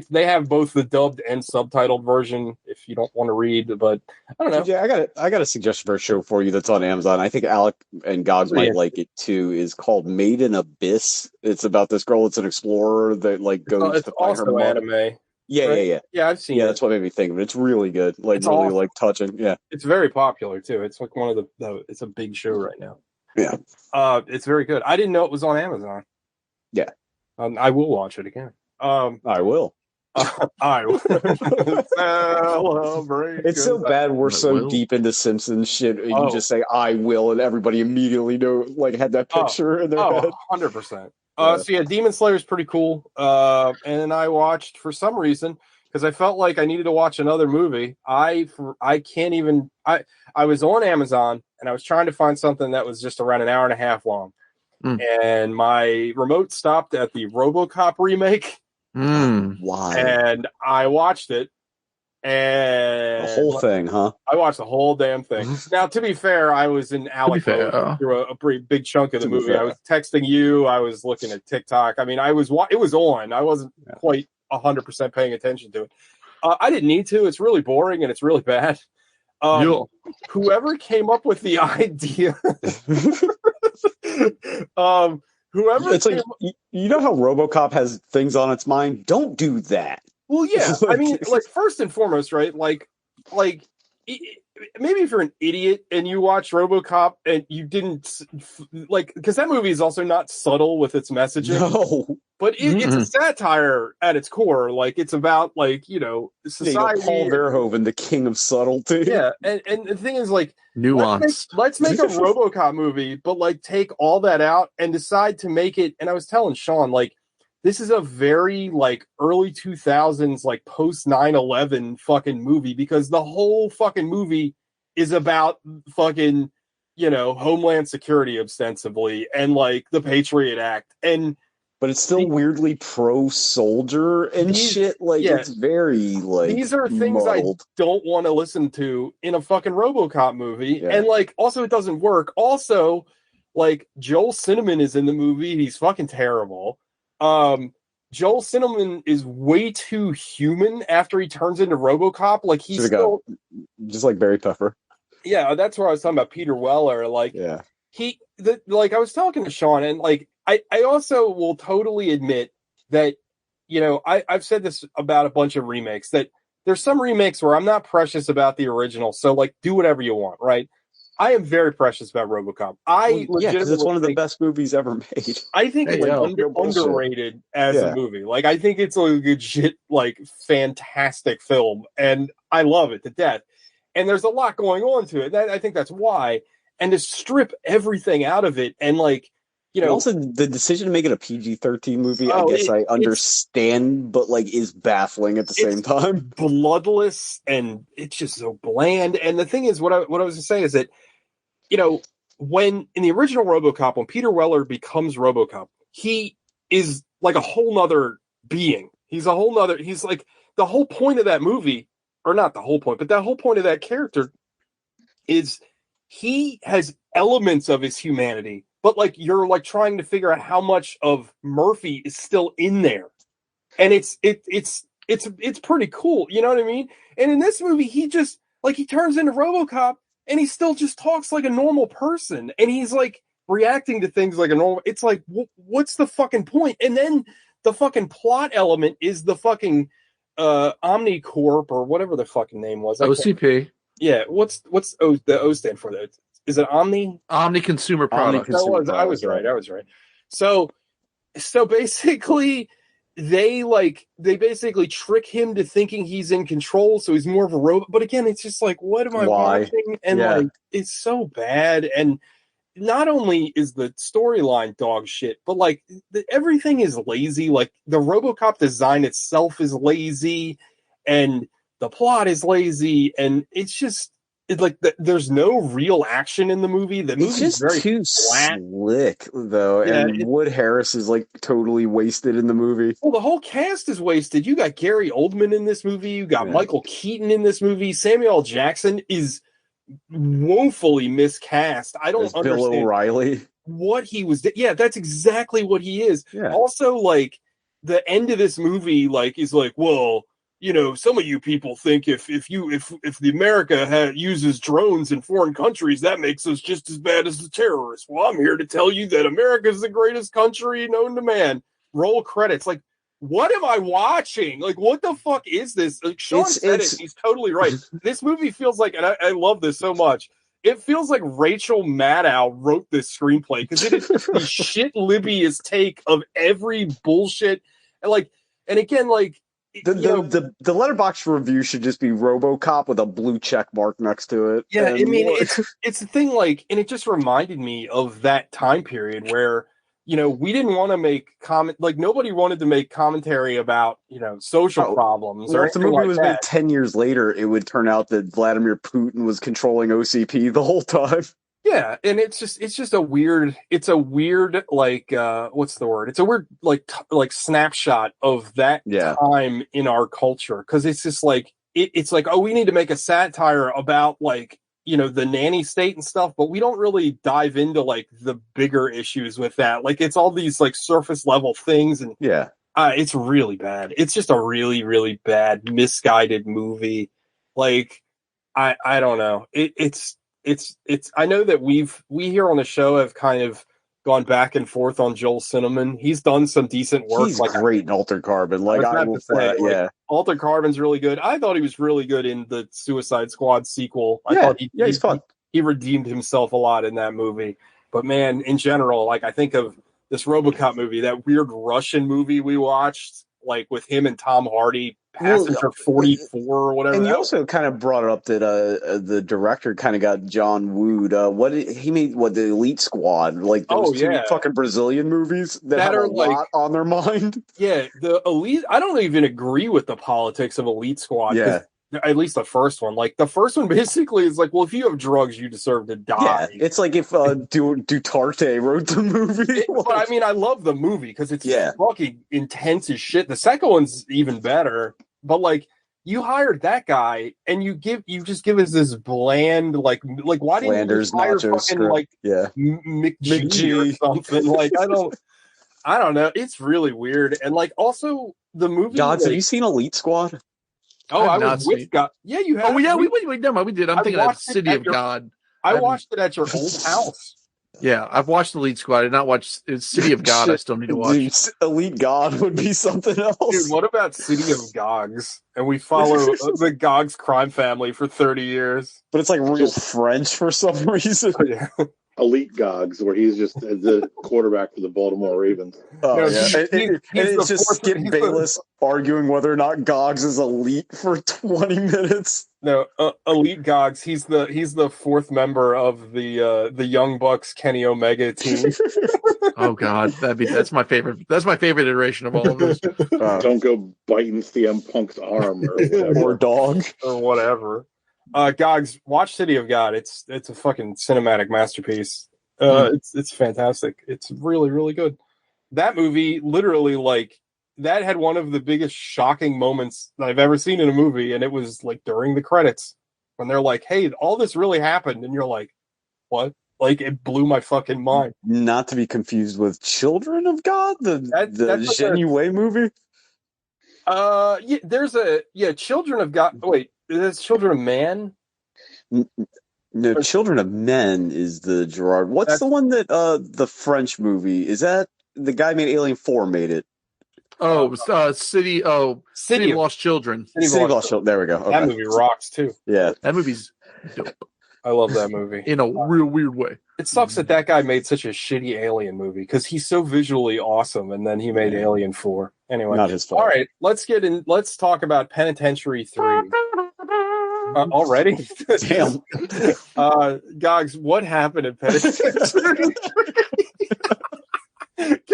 They have both the dubbed and subtitled version if you don't want to read, but I don't know. Yeah, I got a suggestion for a show for you that's on Amazon. I think Alec and Gogs might like it too. Is called Made in Abyss. It's about this girl that's an explorer that, like, goes to find her mom. Anime. Yeah, right? yeah. Yeah, I've seen it. That's what made me think of it. It's really good. Like, it's really awesome. Like, touching. Yeah. It's very popular too. It's like one of it's a big show right now. Yeah. It's very good. I didn't know it was on Amazon. Yeah. I will watch it again. I will. I will. It's so bad we're so deep into Simpsons shit, and you just say "I will," and everybody immediately had that picture in their head. 100%. So yeah, Demon Slayer is pretty cool. And I watched for some reason because I felt like I needed to watch another movie. I can't even. I was on Amazon and I was trying to find something that was just around an hour and a half long, and my remote stopped at the RoboCop remake. Why? And I watched it. And the whole thing, huh? I watched the whole damn thing. Now, to be fair, I was in Alec mode through a pretty big chunk of the movie. I was texting you. I was looking at TikTok. I mean, it was on. I wasn't quite 100% paying attention to it. I didn't need to. It's really boring and it's really bad. Whoever came up with the idea, whoever it's like you know how RoboCop has things on its mind. Don't do that. Well, yeah. I mean, like first and foremost, right? Like maybe if you're an idiot and you watch RoboCop and you didn't like, because that movie is also not subtle with its messaging. No, but it's a satire at its core. Like it's about society. Paul Verhoeven, the king of subtlety. Yeah, and the thing is like nuance. Let's make a RoboCop movie, but like take all that out and decide to make it. And I was telling Sean like. This is a very like early 2000s, like post 9/11 fucking movie because the whole fucking movie is about fucking, Homeland Security ostensibly and like the Patriot Act. But it's still weirdly pro-soldier and shit. Like it's very like these are things muddled. I don't want to listen to in a fucking RoboCop movie. Yeah. And like also it doesn't work. Also, like Joel Cinnaman is in the movie. He's fucking terrible. Joel Cinnaman is way too human after he turns into RoboCop. Like he's still just like Barry Pepper. Yeah, that's where I was talking about Peter Weller. Like I was talking to Sean, and like I also will totally admit that I've said this about a bunch of remakes that there's some remakes where I'm not precious about the original. So like do whatever you want, right? I am very precious about RoboCop. Because it's one of the best movies ever made. I think it's underrated as a movie. Like, I think it's a legit, like, fantastic film, and I love it to death. And there's a lot going on to it. I think that's why. And to strip everything out of it, and like, and also the decision to make it a PG-13 movie, I guess I understand, but like is baffling at the same time. Bloodless, and it's just so bland. And the thing is, what I was going to say is that. When in the original RoboCop, when Peter Weller becomes RoboCop, he is like a whole nother being. He's like the whole point of that movie, or not the whole point, but that whole point of that character is he has elements of his humanity, but like you're like trying to figure out how much of Murphy is still in there. And it's pretty cool. You know what I mean? And in this movie, he just like he turns into RoboCop. And he still just talks like a normal person. And he's like reacting to things like a normal. It's like, what's the fucking point? And then the fucking plot element is the fucking Omnicorp or whatever the fucking name was. OCP. Yeah. What's the O stand for that? Is it Omni? Omni Consumer Products. I was right. So basically, they basically trick him to thinking he's in control, so he's more of a robot. But again, it's just like, what am I watching? And like, it's so bad. And not only is the storyline dog shit, but like everything is lazy. Like the RoboCop design itself is lazy, and the plot is lazy, and it's just. It's like there's no real action in the movie. The movie's just very too flat. Slick, though, and Wood Harris is like totally wasted in the movie. Well, the whole cast is wasted. You got Gary Oldman in this movie. You got Michael Keaton in this movie. Samuel L. Jackson is woefully miscast. I don't understand Bill O'Reilly. What he was. Yeah, that's exactly what he is. Yeah. Also, like the end of this movie, like is like, well. Some of you people think if the America uses drones in foreign countries, that makes us just as bad as the terrorists. Well, I'm here to tell you that America is the greatest country known to man. Roll credits. Like, what am I watching? Like, what the fuck is this? Like, Sean said it. He's totally right. This movie feels like, and I love this so much. It feels like Rachel Maddow wrote this screenplay because it is the shit libbyist take of every bullshit. And again, like. The letterbox review should just be RoboCop with a blue check mark next to it. Yeah, I mean it's the thing, like, and it just reminded me of that time period where we didn't want to make comment, like nobody wanted to make commentary about, social problems or if the anything movie like was that. made 10 years later, it would turn out that Vladimir Putin was controlling OCP the whole time. Yeah, and it's just a weird, like what's the word? It's a weird like snapshot of that time in our culture, because it's just like it's like, oh, we need to make a satire about like the nanny state and stuff, but we don't really dive into like the bigger issues with that. Like it's all these like surface level things, and it's really bad. It's just a really, really bad, misguided movie. Like I don't know. It's I know that we here on the show have kind of gone back and forth on Joel Cinnaman. He's done some decent work. He's great in Altered Carbon. Altered Carbon's really good. I thought he was really good in the Suicide Squad sequel. I thought he's fun. He redeemed himself a lot in that movie. But man, in general, like I think of this RoboCop movie, that weird Russian movie we watched, like with him and Tom Hardy, Passenger 44 or whatever. And you also kind of brought it up that the director kind of got John wooed. He made the Elite Squad, like those two fucking Brazilian movies that have a lot on their mind. Yeah, the Elite. I don't even agree with the politics of Elite Squad. Yeah. At least the first one. Like the first one basically is like, well, if you have drugs, you deserve to die. Yeah, it's like if Duterte wrote the movie. But I mean, I love the movie because it's fucking intense as shit. The second one's even better. But like, you hired that guy, and you just give us this bland like why didn't you hire fucking like McG or something? Like I don't know. It's really weird. And like also the movie. Gods, have you seen Elite Squad? Oh, I was with God. Yeah, you have. Oh, yeah, we did. I'm thinking of City of God. I watched it at your old house. Yeah, I've watched Elite Squad. I did not watch City of God. I still need to watch. Dude, Elite God would be something else. Dude, what about City of Gogs? And we follow the Gogs crime family for 30 years. But it's like real French for some reason. Oh, yeah. Elite Gogs, where he's just the quarterback for the Baltimore Ravens. Oh, yeah. It's just Skip Bayless arguing whether or not Gogs is elite for 20 minutes. No, Elite Gogs. He's the fourth member of the Young Bucks Kenny Omega team. Oh God, that's my favorite. That's my favorite iteration of all of this. Don't go biting CM Punk's arm or dog or whatever. Gogs, watch City of God. It's a fucking cinematic masterpiece. It's fantastic. It's really, really good. That movie, literally, like, that had one of the biggest shocking moments that I've ever seen in a movie, and it was like during the credits when they're like, "Hey, all this really happened," and you're like, "What?" Like, it blew my fucking mind. Not to be confused with Children of God, the Genuine movie. Yeah, there's Children of God. Wait, is Children of Man? No, Children of Men is the Gerard. What's the one that the French movie? Is that the guy made Alien 4 made it? Oh, City of Lost Children. City of Lost Children. There we go. Okay. That movie rocks too. Yeah, that movie's dope. I love that movie in a real weird way. It sucks that guy made such a shitty Alien movie because he's so visually awesome, and then he made Alien 4. Anyway, not his fault. All right, let's talk about Penitentiary 3. Already? Damn. Gogs, what happened in Penitentiary 3?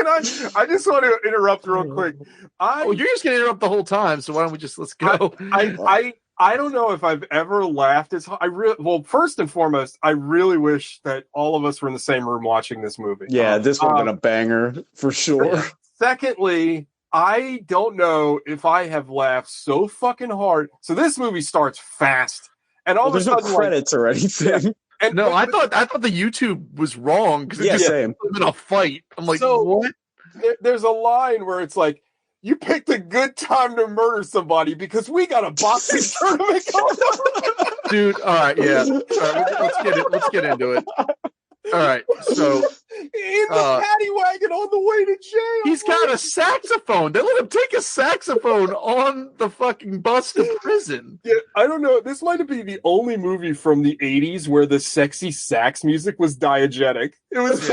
I just want to interrupt real quick. You're just going to interrupt the whole time, so why don't we let's go? I don't know if I've ever laughed as hard. Well, first and foremost, I really wish that all of us were in the same room watching this movie. Yeah, this would have been a banger for sure. Secondly, I don't know if I have laughed so fucking hard. So this movie starts fast, and all of a sudden, no credits or anything. Yeah. And I thought the YouTube was wrong because it just same. in a fight. I'm like, what? There's a line where it's like, "You picked a good time to murder somebody because we got a boxing tournament going on." Dude, all right, yeah. All right, let's get into it. All right, so in the paddy wagon on the way to jail. He's got a saxophone. They let him take a saxophone on the fucking bus to prison. Yeah, I don't know. This might be the only movie from the 80s where the sexy sax music was diegetic. It was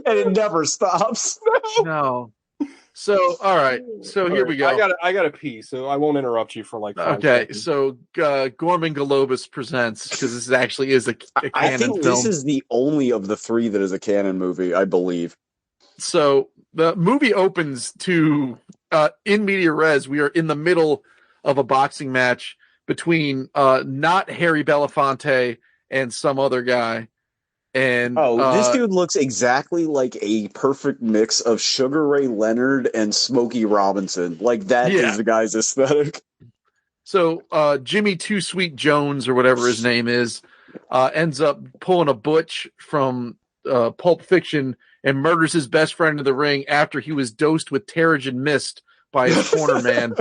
and it never stops. No. So, all right. So here we go. I gotta pee, so I won't interrupt you for like 5 Okay. seconds. So Gorman Globus presents, because this actually is a canon I think film. this is the only of the three that is a canon movie, I believe. So the movie opens to in media res. We are in the middle of a boxing match between not Harry Belafonte and some other guy. And this dude looks exactly like a perfect mix of Sugar Ray Leonard and Smokey Robinson. Like that is the guy's aesthetic. So Jimmy Too Sweet Jones, or whatever his name is, ends up pulling a Butch from Pulp Fiction and murders his best friend in the ring after he was dosed with Terrigen Mist by his corner man.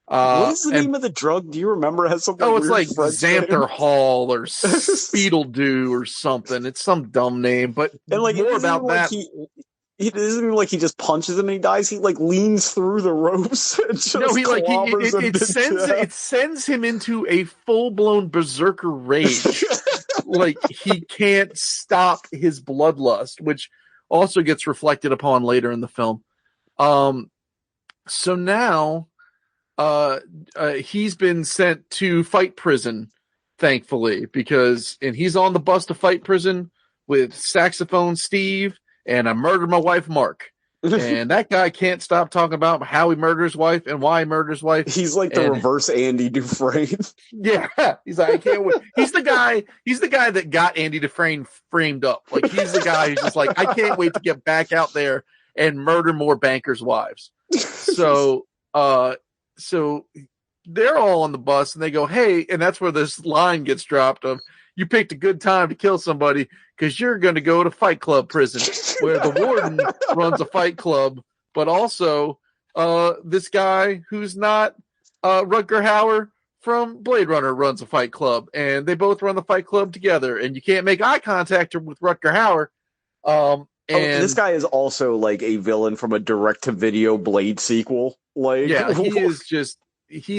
What is the name of the drug? Do you remember? It has something. Oh, it's weird like Xanther Hall or Speedle Dew or something. It's some dumb name, but and like more about that. It isn't even like he just punches him and he dies. He like leans through the ropes and just it sends him into a full blown berserker rage. Like he can't stop his bloodlust, which also gets reflected upon later in the film. So now he's been sent to fight prison, thankfully, and he's on the bus to fight prison with Saxophone Steve and I Murdered My Wife Mark. And that guy can't stop talking about how he murdered his wife and why he murdered his wife. He's like the reverse Andy Dufresne. Yeah. He's like, I can't wait. He's the guy that got Andy Dufresne framed up. Like he's the guy who's just like, I can't wait to get back out there and murder more bankers' wives. So they're all on the bus and they go, hey, and that's where this line gets dropped of, you picked a good time to kill somebody because you're going to go to Fight Club prison, where the warden runs a fight club, but also this guy who's not Rutger Hauer from Blade Runner runs a fight club, and they both run the fight club together, and you can't make eye contact with Rutger Hauer. And this guy is also like a villain from a direct-to-video Blade sequel. Like, yeah, he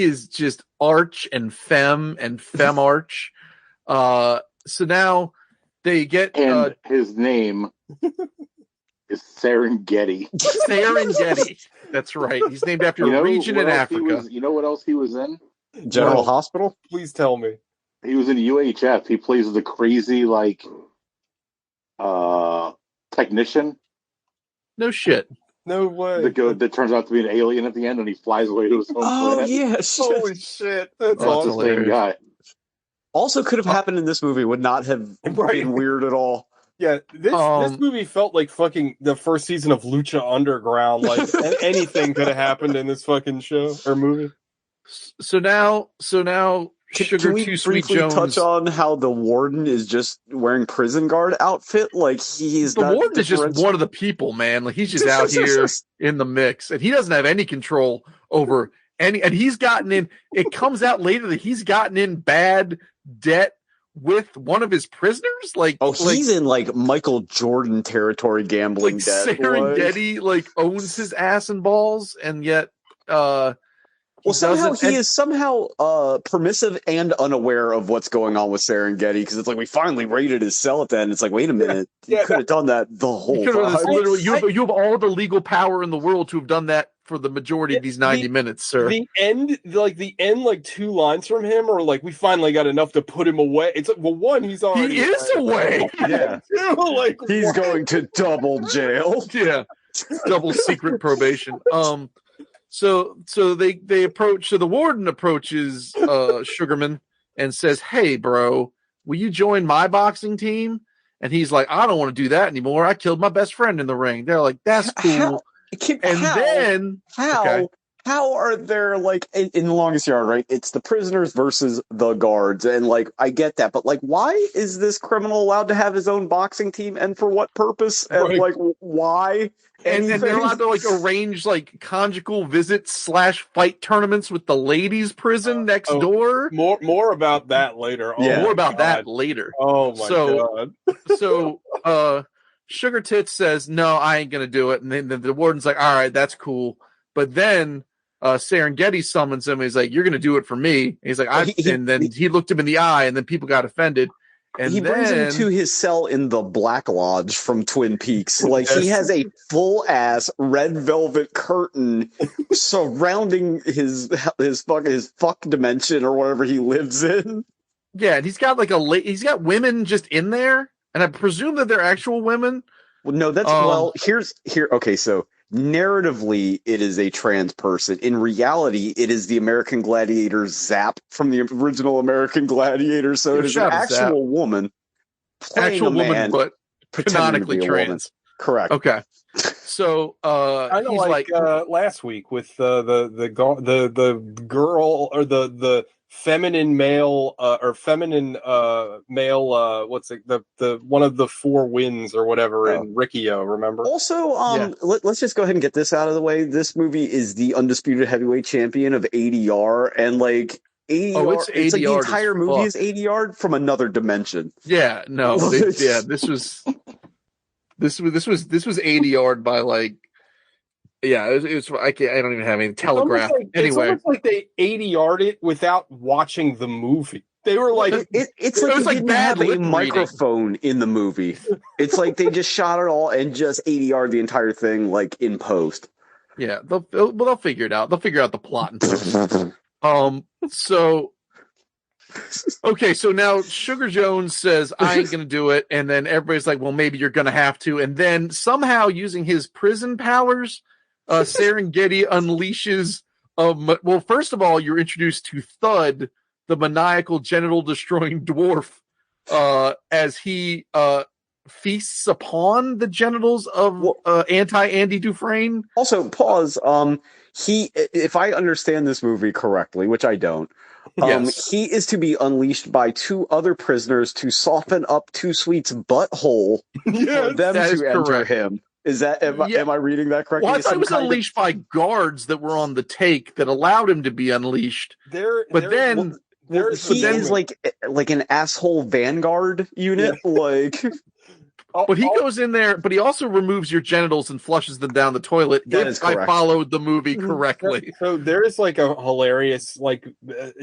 is just arch and femme arch. So now they get and his name is Serengeti. Serengeti. That's right. He's named after a region in Africa. You know what else he was in? General Hospital? Please tell me. He was in UHF. He plays the crazy technician. No shit. No way. That turns out to be an alien at the end, and he flies away to his home planet. Oh yeah! Holy shit! That's awesome. The same guy. Also, could have happened in this movie. Would not have been weird at all. Yeah, this movie felt like fucking the first season of Lucha Underground. Like anything could have happened in this fucking show or movie. So now, Can we briefly touch on how the warden is just wearing prison guard outfit? Like the warden is just one of the people, man. Like he's just out here in the mix, and he doesn't have any control over any. And he's gotten in. It comes out later that he's gotten in bad debt with one of his prisoners. He's in like Michael Jordan territory, gambling debt. Serengeti owns his ass and balls, and yet. Somehow he is somehow permissive and unaware of what's going on with Serengeti, because it's like we finally raided his cell at that, and it's like, wait a minute, you could have done that the whole time. Literally, you have all the legal power in the world to have done that for the majority of these 90 minutes, sir. The end, 2 lines from him are like, we finally got enough to put him away. It's like, well, one, he's already... He is away! Yeah. He's going to double jail. Yeah. Double secret probation. So they approach. So the warden approaches Sugarman and says, "Hey, bro, will you join my boxing team?" And he's like, "I don't want to do that anymore. I killed my best friend in the ring." They're like, "That's cool." How are there in The Longest Yard, right? It's the prisoners versus the guards, and I get that, but why is this criminal allowed to have his own boxing team, and for what purpose, and why? And they're allowed to arrange conjugal visits / fight tournaments with the ladies' prison next door. More about that later. More about that later. Oh my god. So Sugar Tits says, "No, I ain't gonna do it." And then the warden's like, "All right, that's cool." But then Serengeti summons him. He's like, "You're gonna do it for me." And he's like, and then he looked him in the eye, and then people got offended. And he brings him to his cell in the Black Lodge from Twin Peaks. Like, he has a full-ass red velvet curtain surrounding his fuck dimension or whatever he lives in. Yeah, and he's got like he's got women just in there, and I presume that they're actual women. Well, no, that's okay, so narratively it is a trans person. In reality, it is the American Gladiator Zap from the original American Gladiator. So it is an actual woman playing a man, but canonically trans. Woman. Correct. Okay. So kind of like last week with the girl or the feminine male or feminine male what's it, the one of the four winds or whatever in Riccio, remember? Also, let's just go ahead and get this out of the way. This movie is the undisputed heavyweight champion of ADR, and like ADR, it's like the entire movie is ADR from another dimension. Yeah, no, this was ADR'd by like. Yeah, it was. I don't even have any telegraph. It's almost like they ADR'd it without watching the movie. They were like, it's like they didn't have a microphone in the movie. It's like they just shot it all and just ADR'd the entire thing like in post. Yeah, they'll figure it out. They'll figure out the plot in post. So. Okay, so now Sugar Jones says, I ain't going to do it. And then everybody's like, well, maybe you're going to have to. And then somehow using his prison powers, Serengeti unleashes. Well, first of all, you're introduced to Thud, the maniacal genital destroying dwarf, as he feasts upon the genitals of anti-Andy Dufresne. Also, pause. If I understand this movie correctly, which I don't, yes. He is to be unleashed by two other prisoners to soften up Too Sweet's butthole for them to enter him. Is that am I reading that correctly? Well, I thought it was unleashed by guards that were on the take that allowed him to be unleashed. He is like an asshole vanguard unit, like. But he goes in there, but he also removes your genitals and flushes them down the toilet. If I followed the movie correctly. So there is like a hilarious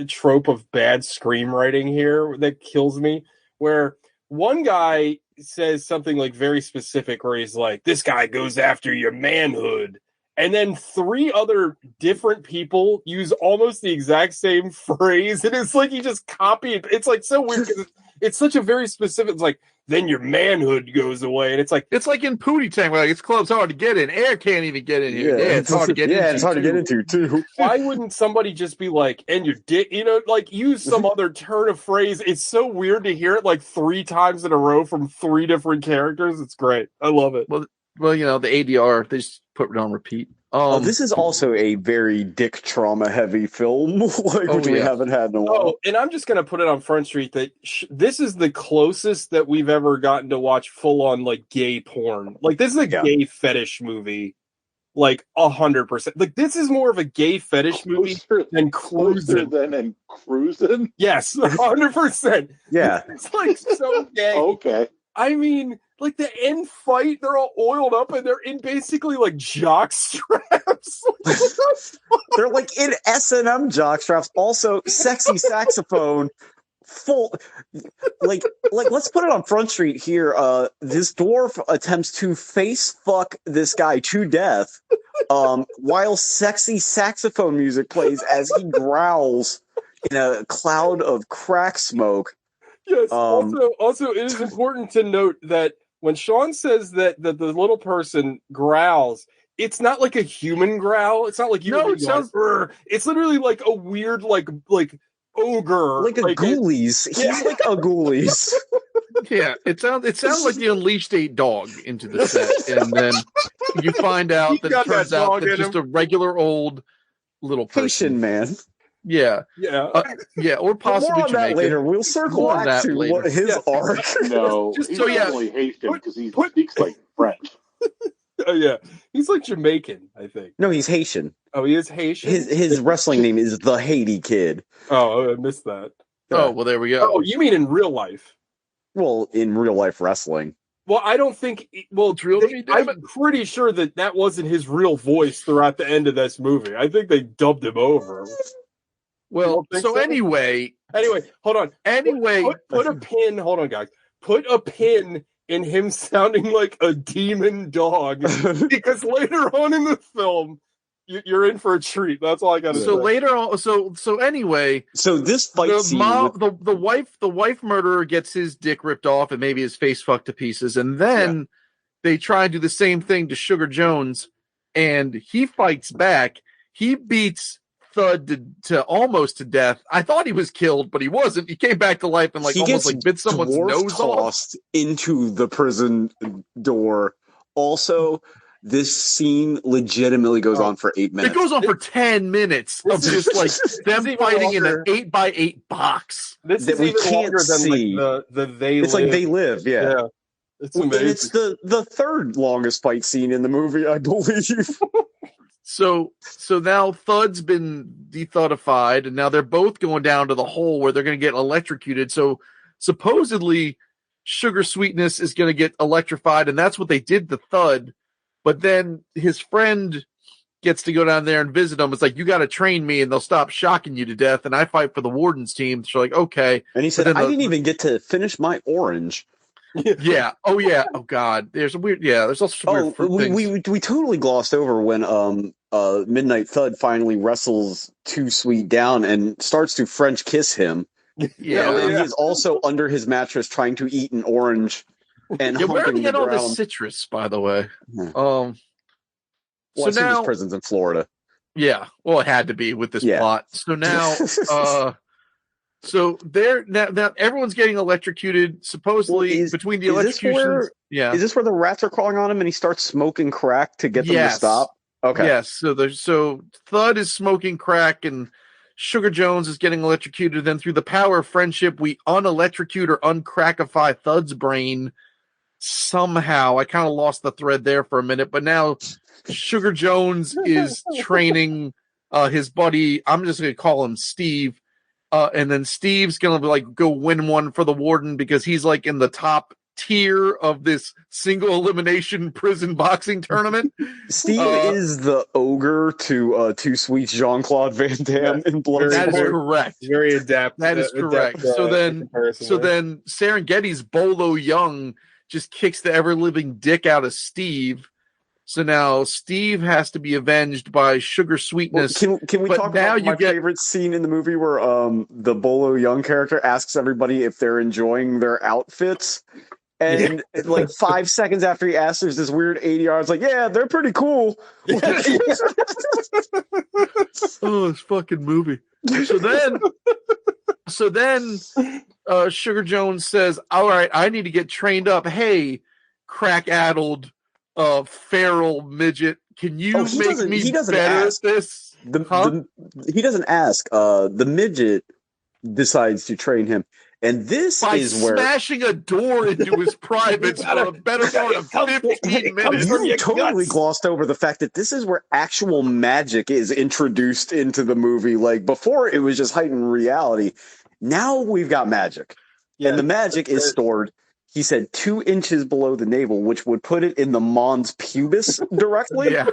trope of bad screenwriting here that kills me, where one guy says something like very specific where he's like, this guy goes after your manhood. And then three other different people use almost the exact same phrase. And it's like he just copied. It's like so weird because it's such a very specific, it's like, then your manhood goes away. And it's like in Pootie Tang, where it's club's hard to get in. Air can't even get in here. Yeah, it's hard to get into. Yeah, it's hard to get into too. Why wouldn't somebody just be like, and your dick, like use some other turn of phrase? It's so weird to hear it like 3 times in a row from 3 different characters. It's great. I love it. Well, the ADR, they just put it on repeat. This is also a very dick trauma heavy film, which we haven't had in a while. Oh, and I'm just gonna put it on Front Street that this is the closest that we've ever gotten to watch full on like gay porn. Like this is a gay fetish movie, like 100%. Like this is more of a gay fetish movie than Cruising. Than Cruising. Yes, 100%. Yeah, it's like so gay. Okay. I mean, like the end fight, they're all oiled up and they're in basically like jock straps. They're like in S&M jock straps. Also, sexy saxophone. Full, like let's put it on Front Street here. This dwarf attempts to face fuck this guy to death, while sexy saxophone music plays as he growls in a cloud of crack smoke. Yes. Also, it is important to note that when Sean says that the little person growls, it's not like a human growl. It's not like you. No, it sounds. It's literally like a weird, like ogre, like a ghoulies. He's like a ghoulies. Yeah, it sounds like you unleashed a dog into the set, and then you find out that it turns out that just a regular old little person. Haitian man. Yeah, or possibly more on that later. We'll circle back to what his arc. No, he's definitely Haitian because he speaks like French. Oh yeah, he's like Jamaican, I think. No, he's Haitian. Oh, he is Haitian. His wrestling name is the Haiti Kid. Oh, I missed that. Oh, well, there we go. Oh, you mean in real life? Well, in real life wrestling. Well, I don't think. Well, I'm pretty sure that wasn't his real voice throughout the end of this movie. I think they dubbed him over. Well, so anyway, hold on. Anyway, put a pin. Hold on, guys. Put a pin in him sounding like a demon dog, because later on in the film, you're in for a treat. That's all I got to say. So later on, so anyway, so this fight the scene, the wife murderer gets his dick ripped off and maybe his face fucked to pieces, and then they try and do the same thing to Sugar Jones, and he fights back. He beats Thud to almost to death. I thought he was killed, but he wasn't. He came back to life and almost bit someone's nose tossed into the prison door. Also, this scene legitimately goes on for 8 minutes. It goes on for 10 minutes of just like them fighting in an 8x8 box. This is we can't see. Than the they. It's live. Like They Live. Yeah. It's amazing. And it's the third longest fight scene in the movie, I believe. So now Thud's been dethudified, and now they're both going down to the hole where they're going to get electrocuted. So supposedly Sugar Sweetness is going to get electrified, and that's what they did to Thud. But then his friend gets to go down there and visit him. It's like, you got to train me, and they'll stop shocking you to death, and I fight for the warden's team. So like, okay. And he said, I didn't even get to finish my orange. Yeah. Oh yeah. Oh god. There's a weird. Yeah. There's also some weird fruit things. We totally glossed over when Midnight Thud finally wrestles Too Sweet down and starts to French kiss him. Yeah. And he is also under his mattress trying to eat an orange and where do they get all this citrus, by the way? Well, so I now this prison's in Florida. Yeah. Well, it had to be with this plot. So now so they're now everyone's getting electrocuted. Supposedly between the electrocutions. Is this where the rats are crawling on him and he starts smoking crack to get them to stop? Okay. Yes. So Thud is smoking crack and Sugar Jones is getting electrocuted. Then through the power of friendship, we unelectrocute or uncrackify Thud's brain somehow. I kind of lost the thread there for a minute, but now Sugar Jones is training his buddy. I'm just going to call him Steve. And then Steve's going to go win one for the warden because he's in the top tier of this single elimination prison boxing tournament. Steve is the ogre to Too Sweet Jean-Claude Van Damme in Blood. That is correct. Very adept. That is correct. So then Serengeti's Bolo Young just kicks the ever-living dick out of Steve. So now Steve has to be avenged by Sugar Sweetness. Well, can we talk about my favorite scene in the movie where the Bolo Young character asks everybody if they're enjoying their outfits? And 5 seconds after he asks, there's this weird 80 yards yeah, they're pretty cool. Oh, this fucking movie. So then Sugar Jones says, all right, I need to get trained up. Hey, crack-addled feral midget, can you make me better at this? He doesn't ask. The midget decides to train him. And this is where smashing a door into his privates for a better part of 15 minutes. You totally glossed over the fact that this is where actual magic is introduced into the movie. Before, it was just heightened reality. Now we've got magic. And the magic is stored, he said, 2 inches below the navel, which would put it in the mons pubis directly. Yeah.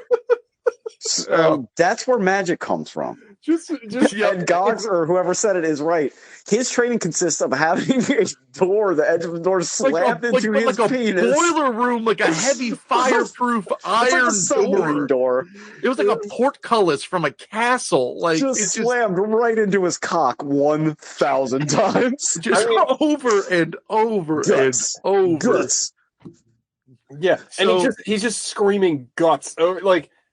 That's where magic comes from. And Gogs or whoever said it is right. His training consists of having a door, the edge of the door slammed into his penis. A boiler room, a heavy fireproof iron door. It was like a portcullis from a castle. Just slammed right into his cock 1,000 times. Over and over guts. and over. Guts. Yeah, so, and he's just screaming guts.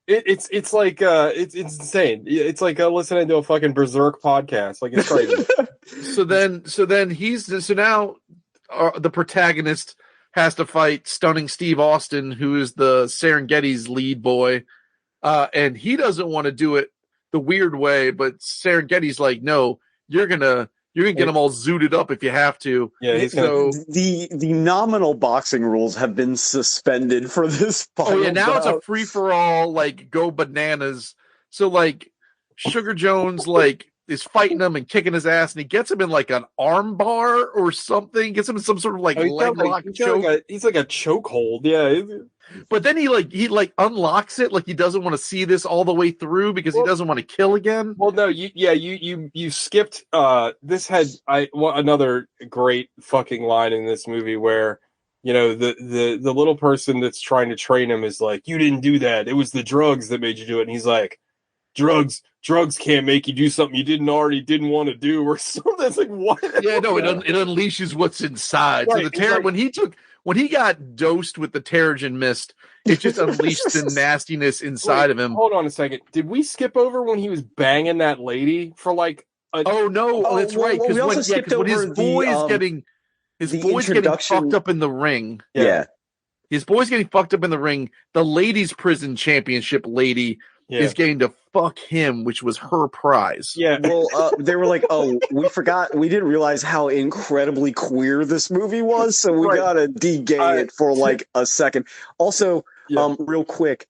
It's insane. It's like listening to a fucking Berserk podcast. It's crazy. So now the protagonist has to fight stunning Steve Austin, who is the Serengeti's lead boy, and he doesn't want to do it the weird way, but Serengeti's like, no, you're gonna get them all zooted up if you have to. Yeah, the nominal boxing rules have been suspended for this fight. Oh yeah, now it's a free for all, go bananas. So Sugar Jones is fighting him and kicking his ass, and he gets him in like an arm bar or something. Gets him in some sort of like leg lock choke. He's like a chokehold. Yeah. But then he unlocks it like he doesn't want to see this all the way through because he doesn't want to kill again. Well, no, you skipped. This had another great fucking line in this movie where, the little person that's trying to train him is like, "You didn't do that. It was the drugs that made you do it." And he's like, "Drugs can't make you do something you didn't want to do," or something. That's like, what? Yeah, no, it unleashes what's inside. Right, so when he got dosed with the Terrigen mist, it just unleashed the nastiness inside of him. Hold on a second. Did we skip over when he was banging that lady for like Oh no, that's right. Because when his boy is getting fucked up in the ring. Yeah. His boy's getting fucked up in the ring. The ladies' prison championship lady is getting to fuck him, which was her prize. Yeah. Well, they were like, "Oh, we didn't realize how incredibly queer this movie was, so we gotta de-gay it for like a second." Also, real quick,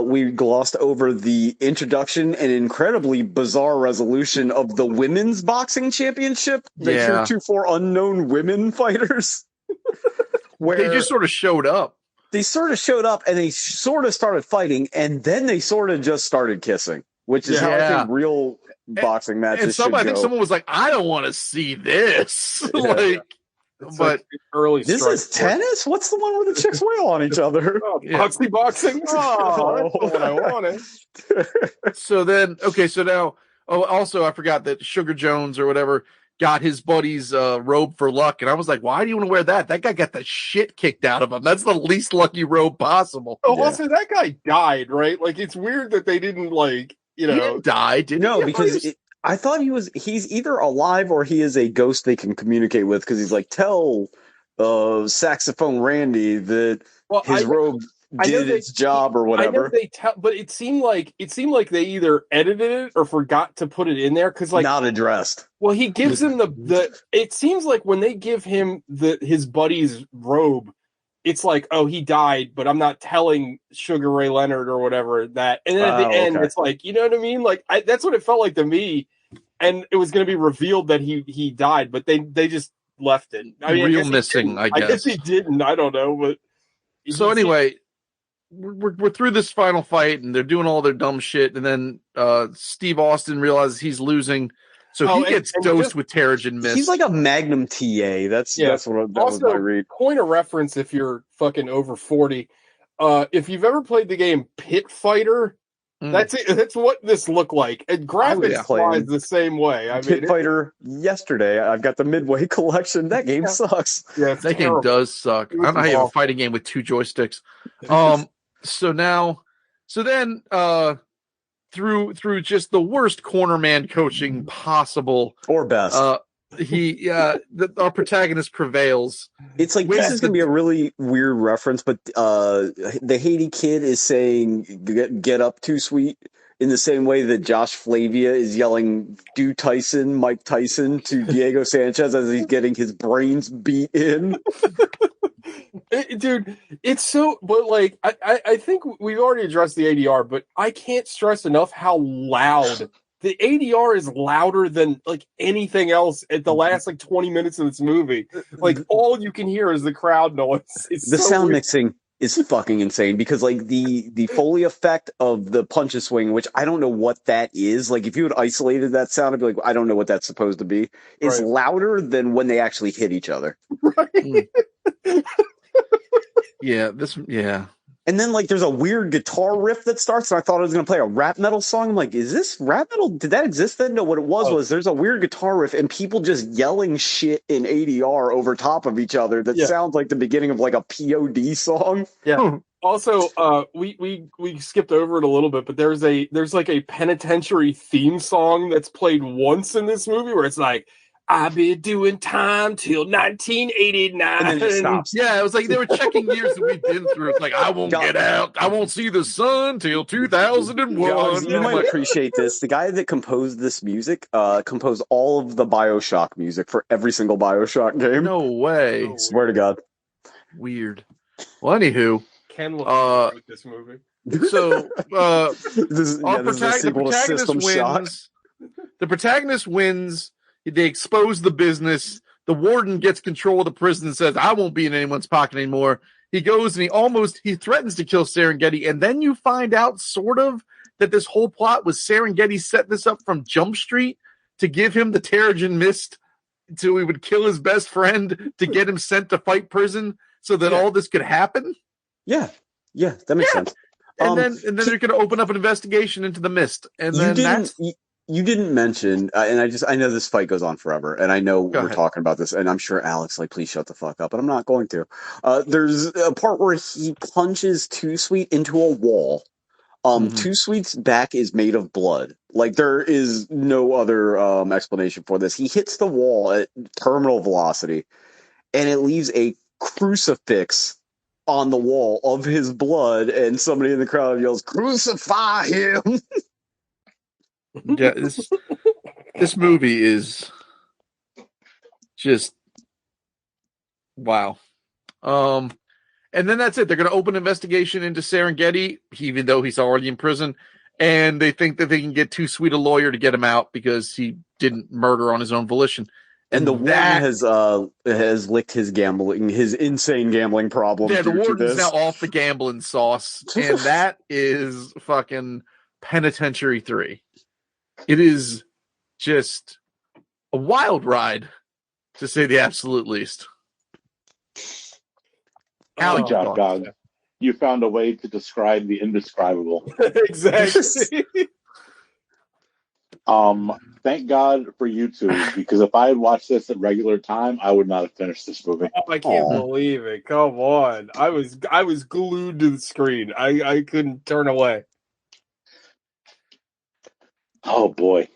we glossed over the introduction and incredibly bizarre resolution of the women's boxing championship. They heretofore unknown women fighters. Where they just sort of showed up. They sort of showed up and they sort of started fighting, and then they sort of just started kissing, which is how I think real boxing matches should go. I think someone was like, "I don't want to see this." But early. This is tennis. What's the one where the chicks wail on each other? Boxing. Oh, that's what I wanted. So then, so now, also I forgot that Sugar Jones or whatever got his buddy's robe for luck, and I was like, why do you want to wear that? That guy got the shit kicked out of him. That's the least lucky robe possible. Also, that guy died, right? Like, it's weird that they didn't, like, He didn't die, didn't he? Because I thought he's either alive or he is a ghost they can communicate with, because he's like, tell Saxophone Randy that his robe did its job or whatever. But it seemed like they either edited it or forgot to put it in there, because like not addressed. Well, he gives him the. It seems like when they give him his buddy's robe, it's like, oh, he died, but I'm not telling Sugar Ray Leonard or whatever that. And then at the end, it's like, you know what I mean? Like that's what it felt like to me. And it was going to be revealed that he died, but they just left it. I mean, real missing. I guess he didn't. I don't know, but so anyway. We're through this final fight and they're doing all their dumb shit, and then Steve Austin realizes he's losing, so he gets dosed with Terrigen mist. He's like a Magnum TA. That's what that was my read. Point of reference if you're fucking over 40. If you've ever played the game Pit Fighter, that's it. That's what this looked like. And graphics wise the same way. I mean, Pit Fighter yesterday. I've got the Midway collection. That game sucks. Yeah, that game does suck. I don't know how you have a fighting game with 2 joysticks. So then through just the worst cornerman coaching possible or best, our protagonist prevails. It's like this is gonna be a really weird reference, but the Haiti kid is saying "get up too sweet" in the same way that Josh Flavia is yelling "do Tyson, Mike Tyson" to Diego Sanchez as he's getting his brains beat in. Dude, it's so, but like, I think we've already addressed the ADR, but I can't stress enough how loud the ADR is. Louder than like anything else at the last like 20 minutes of this movie. Like all you can hear is the crowd noise. The sound mixing is fucking insane, because like the Foley effect of the punch swing, which I don't know what that is. Like if you had isolated that sound, I'd be like, I don't know what that's supposed to be. It's louder than when they actually hit each other. Right. Yeah. And then like there's a weird guitar riff that starts, and I thought I was going to play a rap metal song. I'm like, is this rap metal? Did that exist then? No, what it was there's a weird guitar riff and people just yelling shit in ADR over top of each other that sounds like the beginning of like a POD song. Yeah. Also, we skipped over it a little bit, but there's like a penitentiary theme song that's played once in this movie where it's like, I've been doing time till 1989. And then it stops. Yeah, it was like they were checking years that we've been through. It's like, I won't get out. I won't see the sun till 2001. You might appreciate this. The guy that composed this music composed all of the BioShock music for every single BioShock game. No way. Swear to God. Weird. Well, anywho. Ken wrote this movie. So this is a sequel to System wins. Shock. the protagonist wins. They expose the business. The warden gets control of the prison and says, I won't be in anyone's pocket anymore. He goes and he threatens to kill Serengeti. And then you find out sort of that this whole plot was Serengeti set this up from Jump Street to give him the Terrigen Mist so he would kill his best friend to get him sent to fight prison so that all this could happen. Yeah. Yeah. That makes sense. And then they're going to open up an investigation into the mist. And then you didn't mention, and I know this fight goes on forever, and I know we're talking about this, and I'm sure Alex, please shut the fuck up, but I'm not going to. There's a part where he punches Too Sweet into a wall. Too Sweet's back is made of blood. Like, there is no other explanation for this. He hits the wall at terminal velocity, and it leaves a crucifix on the wall of his blood, and somebody in the crowd yells, "Crucify him!" Yeah, this movie is just wow. And then that's it. They're going to open an investigation into Serengeti, even though he's already in prison, and they think that they can get Too Sweet a lawyer to get him out because he didn't murder on his own volition. And the warden has licked his insane gambling problem. Yeah, the warden's now off the gambling sauce, and that is fucking Penitentiary 3. It is just a wild ride, to say the absolute least. Good job, God. You found a way to describe the indescribable. Exactly. Thank God for YouTube, because if I had watched this at regular time, I would not have finished this movie. Oh, I can't believe it. Come on. I was glued to the screen. I couldn't turn away. Oh boy.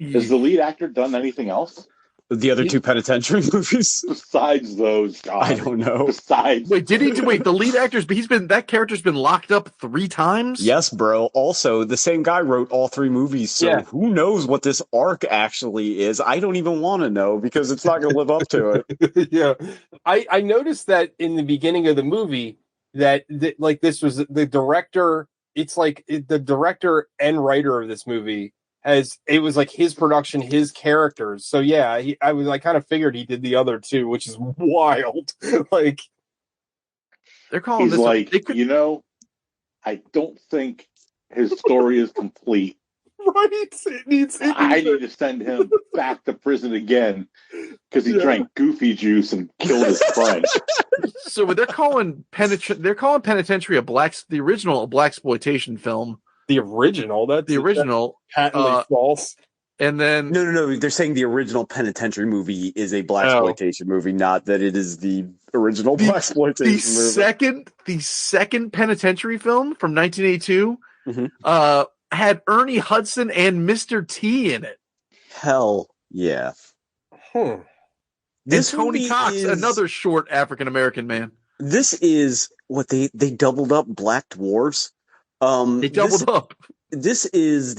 Has the lead actor done anything else? The other two Penitentiary movies? Besides those, God. I don't know. Wait, the lead actor's, that character's been locked up 3 times? Yes, bro. Also, the same guy wrote all 3 movies, so who knows what this arc actually is? I don't even want to know, because it's not going to live up to it. Yeah. I noticed that in the beginning of the movie, that this was the director, it's like the director and writer of this movie it was like his production, his characters. So yeah, I kind of figured he did the other 2, which is wild. Like, they're calling he's this like, I don't think his story is complete. Right? I need to send him back to prison again because he drank goofy juice and killed his friend. So they're calling Penitentiary the original blaxploitation film. The original? That's the original. Patently false. And then no. They're saying the original Penitentiary movie is a blaxploitation movie, not that it is the original blaxploitation movie. The second Penitentiary film from 1982 had Ernie Hudson and Mr. T in it. Hell yeah. This Tony Cox, another short African American man. This is what they doubled up Black Dwarves. They doubled up. This is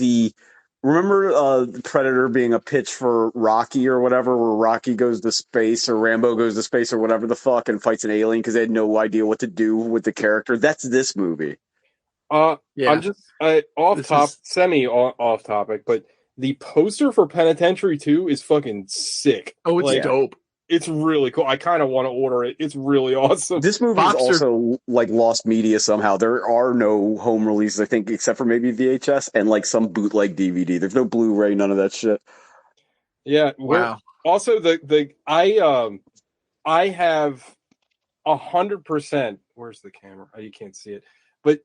remember Predator being a pitch for Rocky or whatever, where Rocky goes to space or Rambo goes to space or whatever the fuck and fights an alien because they had no idea what to do with the character. That's this movie. I'm just semi off topic, but the poster for Penitentiary 2 is fucking sick. Oh, it's dope. It's really cool. I kind of want to order it. It's really awesome. This movie is also lost media somehow. There are no home releases, I think, except for maybe VHS and some bootleg DVD. There's no Blu-ray, none of that shit. Yeah. Wow. Also, I have 100%. Where's the camera? Oh, you can't see it. But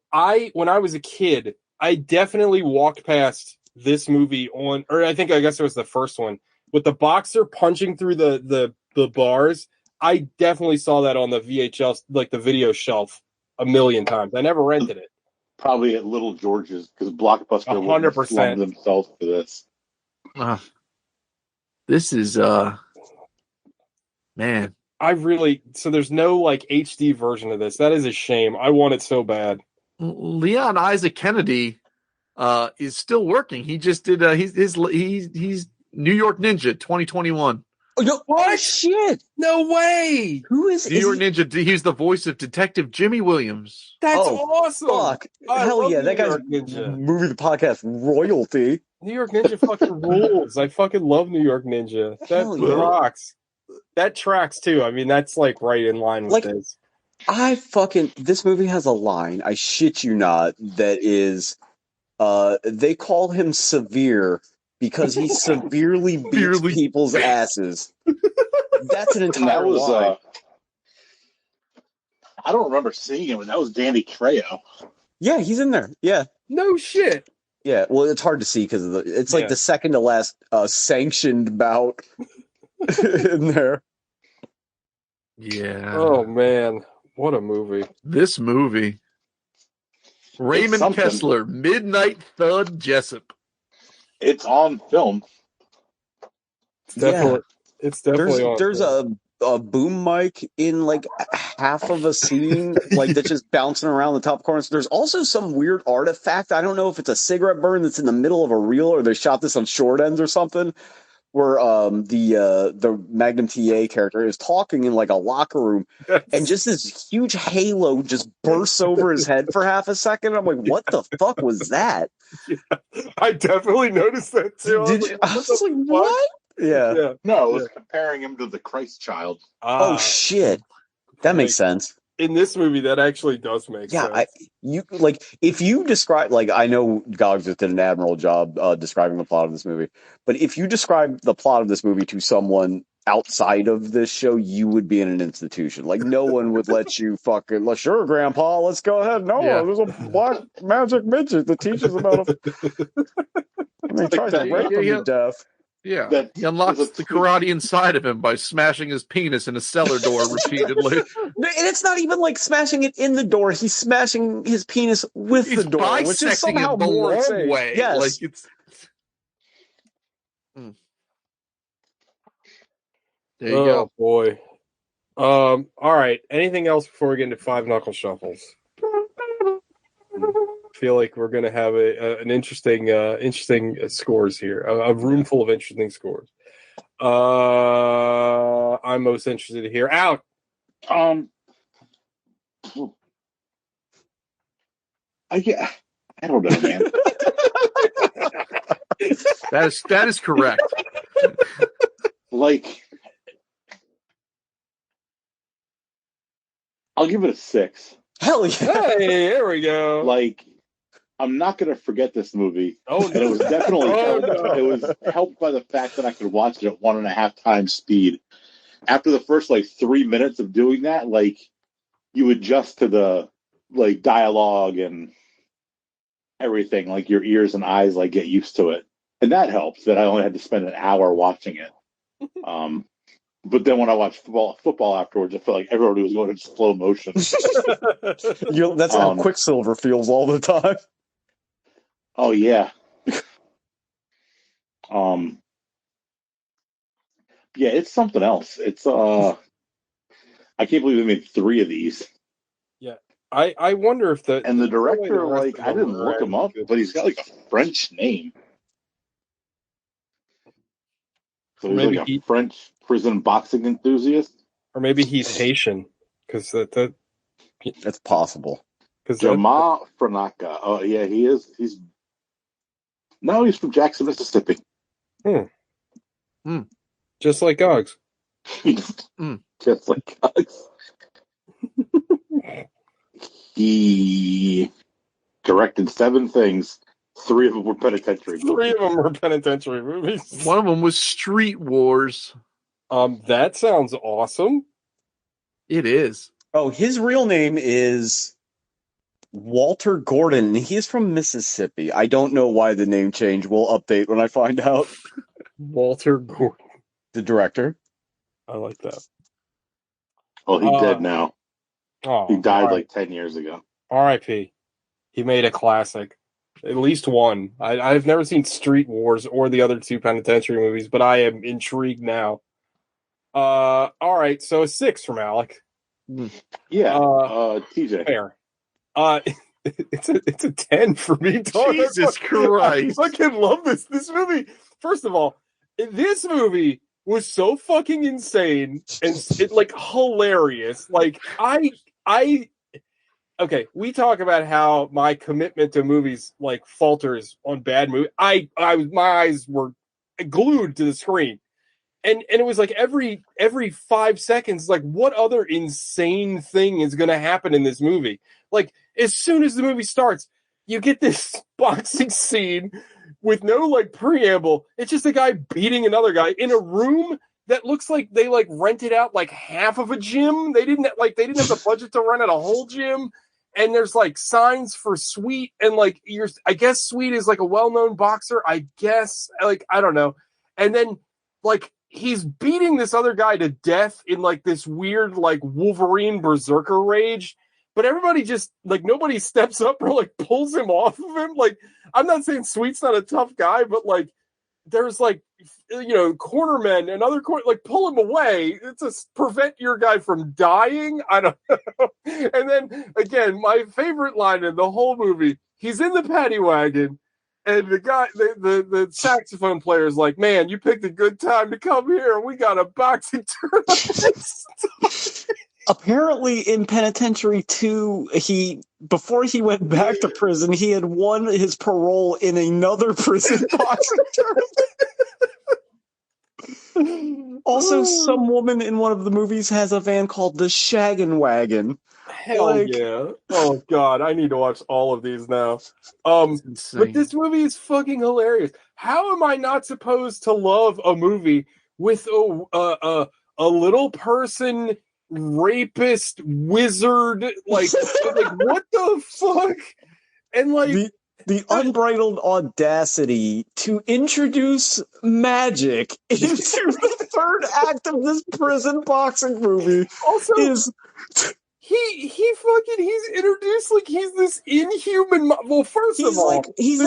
when I was a kid, I definitely walked past this movie I guess it was the first one with the boxer punching through the bars. I definitely saw that on the VHS, the video shelf, a million times. I never rented it. Probably at Little George's, because Blockbuster 100% themselves for this. This is man. So there's no HD version of this. That is a shame. I want it so bad. Leon Isaac Kennedy is still working. He just did he's New York Ninja 2021. Oh shit! No way! Who is New York Ninja? He's the voice of Detective Jimmy Williams. That's awesome! Fuck! Hell yeah! That guy's movie the podcast royalty. New York Ninja fucking rules. I fucking love New York Ninja. That Hell yeah. rocks. That tracks too. I mean, that's like right in line with this. This movie has a line, I shit you not, that is, they call him severe because he severely beats people's asses. That's an entire line. I don't remember seeing him, but that was Danny Trejo. Yeah, he's in there. Yeah. No shit. Yeah, well, it's hard to see because it's like the second to last sanctioned bout in there. Yeah. Oh man, what a movie! This movie. Raymond Kessler, Midnight Thud Jessup. It's on film. It's definitely on. There's a boom mic in like half of a scene, like that's just bouncing around the top corners. There's also some weird artifact. I don't know if it's a cigarette burn that's in the middle of a reel or they shot this on short ends or something. Where the Magnum TA character is talking in like a locker room, and just this huge halo just bursts over his head for half a second. I'm like, what the fuck was that? Yeah, I definitely noticed that too. I was like, what? Yeah. No, it was comparing him to the Christ child. Oh shit, that makes sense. In this movie, that actually does make sense. If you describe, like, I know Gogs did an admirable job describing the plot of this movie, but if you describe the plot of this movie to someone outside of this show, you would be in an institution. Like, no one would let you fucking, sure, Grandpa, let's go ahead. No, there's a black magic midget that teaches about he tries to rape him to death. Yeah, he unlocks the karate inside of him by smashing his penis in a cellar door repeatedly. And it's not even like smashing it in the door. He's smashing his penis with the door, which is somehow the more long way. Yes. Like it's... There you go. Boy. All right. Anything else before we get into Five Knuckle Shuffles? I feel like we're going to have an interesting scores here. A room full of interesting scores. I'm most interested to hear. Out. I don't know, man. That is correct. Like, I'll give it a 6. Hell yeah! Hey, there we go. Like, I'm not going to forget this movie. Oh, and it was definitely It was helped by the fact that I could watch it at 1.5 times speed. After the first 3 minutes of doing that, you adjust to the dialogue and everything. Like, your ears and eyes get used to it, and that helps. That I only had to spend an hour watching it. But then when I watched football afterwards, I felt like everybody was going in slow motion. That's how Quicksilver feels all the time. Oh yeah. Yeah, it's something else. It's I can't believe they made 3 of these. Yeah, I wonder if the director, I didn't look him up, but he's got a French name. So he's maybe a French prison boxing enthusiast, or maybe he's Haitian, because that's possible. Because Jamal Franaka. Oh yeah, he is. He's from Jackson, Mississippi. Just like Gogs. Just like Gogs. He directed 7 things. 3 of them were penitentiary movies. 3 of them were penitentiary movies. One of them was Street Wars. That sounds awesome. It is. Oh, his real name is Walter Gordon. He is from Mississippi. I don't know why the name change. We'll update when I find out. Walter Gordon. The director. I like that. Oh, he's dead now. Oh, he died 10 years ago. R.I.P. He made a classic. At least one. I've never seen Street Wars or the other 2 penitentiary movies, but I am intrigued now. All right, so a 6 from Alec. Yeah, TJ. Fair. It's a 10 for me. Jesus Christ! I fucking love this movie. First of all, this movie was so fucking insane and hilarious. okay, we talk about how my commitment to movies like falters on bad movies. My eyes were glued to the screen, and it was like every 5 seconds, like what other insane thing is going to happen in this movie? Like as soon as the movie starts, you get this boxing scene with no like preamble. It's just a guy beating another guy in a room that looks like they like rented out like half of a gym. They didn't have the budget to rent out a whole gym. And there's like signs for Sweet, and like I guess Sweet is like a well-known boxer. I guess, like, I don't know. And then like he's beating this other guy to death in like this weird like Wolverine berserker rage. But everybody just like nobody steps up or like pulls him off of him. Like, I'm not saying Sweet's not a tough guy, but like there's like, you know, cornermen and other like pull him away to prevent your guy from dying. I don't know. And then again, my favorite line in the whole movie, he's in the paddy wagon, and the guy, the saxophone player is like, "Man, you picked a good time to come here. We got a boxing tournament." Apparently, in Penitentiary II, before he went back to prison, he had won his parole in another prison boxing tournament. Also, some woman in one of the movies has a van called the Shaggin' Wagon. Hell yeah. Oh god, I need to watch all of these now. But this movie is fucking hilarious. How am I not supposed to love a movie with a little person rapist wizard, like what the fuck? And like the unbridled audacity to introduce magic into the third act of this prison boxing movie also is he's introduced like he's this inhuman. Well, first of all, he's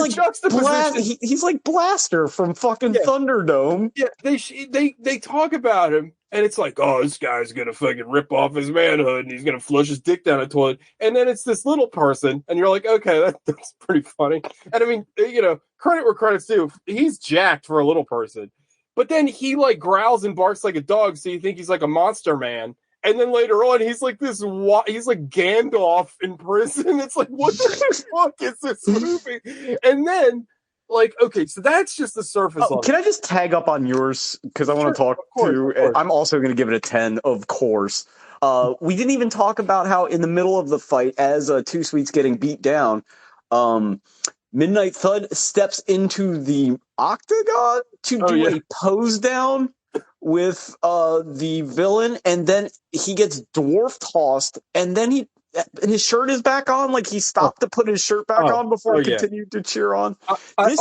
like Blaster from fucking Thunderdome. Yeah, they talk about him, and it's like, oh, this guy's gonna fucking rip off his manhood, and he's gonna flush his dick down a toilet, and then it's this little person, and you're like, okay, that's pretty funny. And I mean, you know, credit where credit's due. He's jacked for a little person, but then he like growls and barks like a dog, so you think he's like a monster man. And then later on, he's like he's like Gandalf in prison. It's like, what the fuck is this movie? And then, like, okay, so that's just the surface. Can I just tag up on yours? Because I want to talk to. I'm also going to give it a 10, of course. We didn't even talk about how in the middle of the fight, as Two Sweet's getting beat down, Midnight Thud steps into the octagon to do a pose down with the villain, and then he gets dwarf tossed, and then his shirt is back on. Like, he stopped to put his shirt back on before he continued to cheer on. I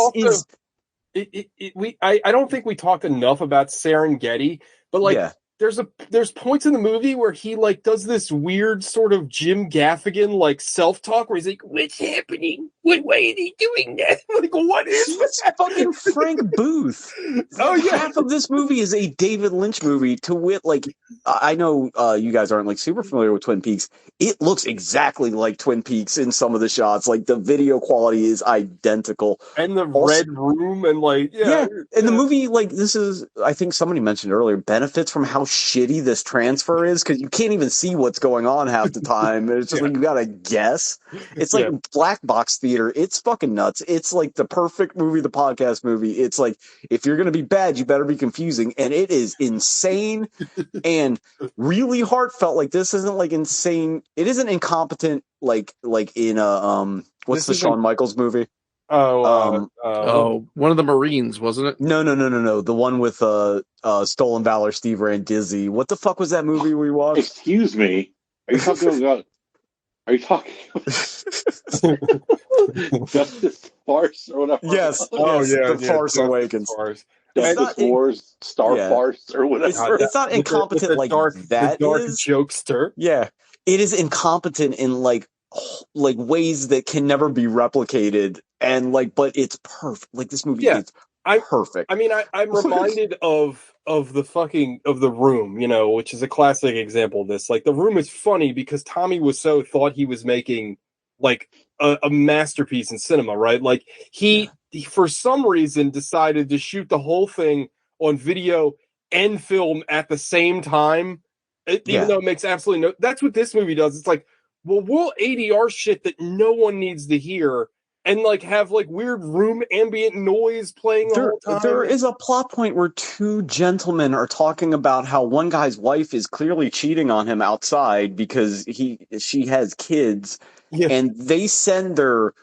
don't think we talked enough about Serengeti, but like there's points in the movie where he like does this weird sort of Jim Gaffigan like self-talk where he's like, "What's happening? Why are they doing that?" Like, what is that? Fucking Frank Booth. Half of this movie is a David Lynch movie, to wit, like, I know you guys aren't like super familiar with Twin Peaks. It looks exactly like Twin Peaks in some of the shots. Like, the video quality is identical. And the red room, and like, and the movie, like, this is, I think somebody mentioned earlier, benefits from how shitty this transfer is, because you can't even see what's going on half the time. It's just like, you gotta guess. It's like black box theater. It's fucking nuts. It's like the perfect movie, the podcast movie. It's like, if you're gonna be bad, you better be confusing. And it is insane and really heartfelt. Like, this isn't like insane. It isn't incompetent like in what's the Shawn Michaels movie? One of the Marines, wasn't it? No. The one with Stolen Valor, Steve Randizzi. What the fuck was that movie we watched? Excuse me. Are you talking about? Are you talking Justice Farce or whatever? Yes. The Farce Awakens. Justice Wars, Farce or whatever. It's not incompetent like that. The dark jokester. Yeah, it is incompetent in like ways that can never be replicated, and like, but it's perfect. Like, this movie is perfect. I mean, I'm reminded of the Room, you know, which is a classic example of this. Like, The Room is funny because Tommy Wiseau thought he was making like a masterpiece in cinema, right? Like, he for some reason decided to shoot the whole thing on video and film at the same time, even though it makes absolutely no. That's what this movie does. It's like, well, we'll ADR shit that no one needs to hear and like have like weird room ambient noise playing the whole time. There is a plot point where two gentlemen are talking about how one guy's wife is clearly cheating on him outside because she has kids, and they send their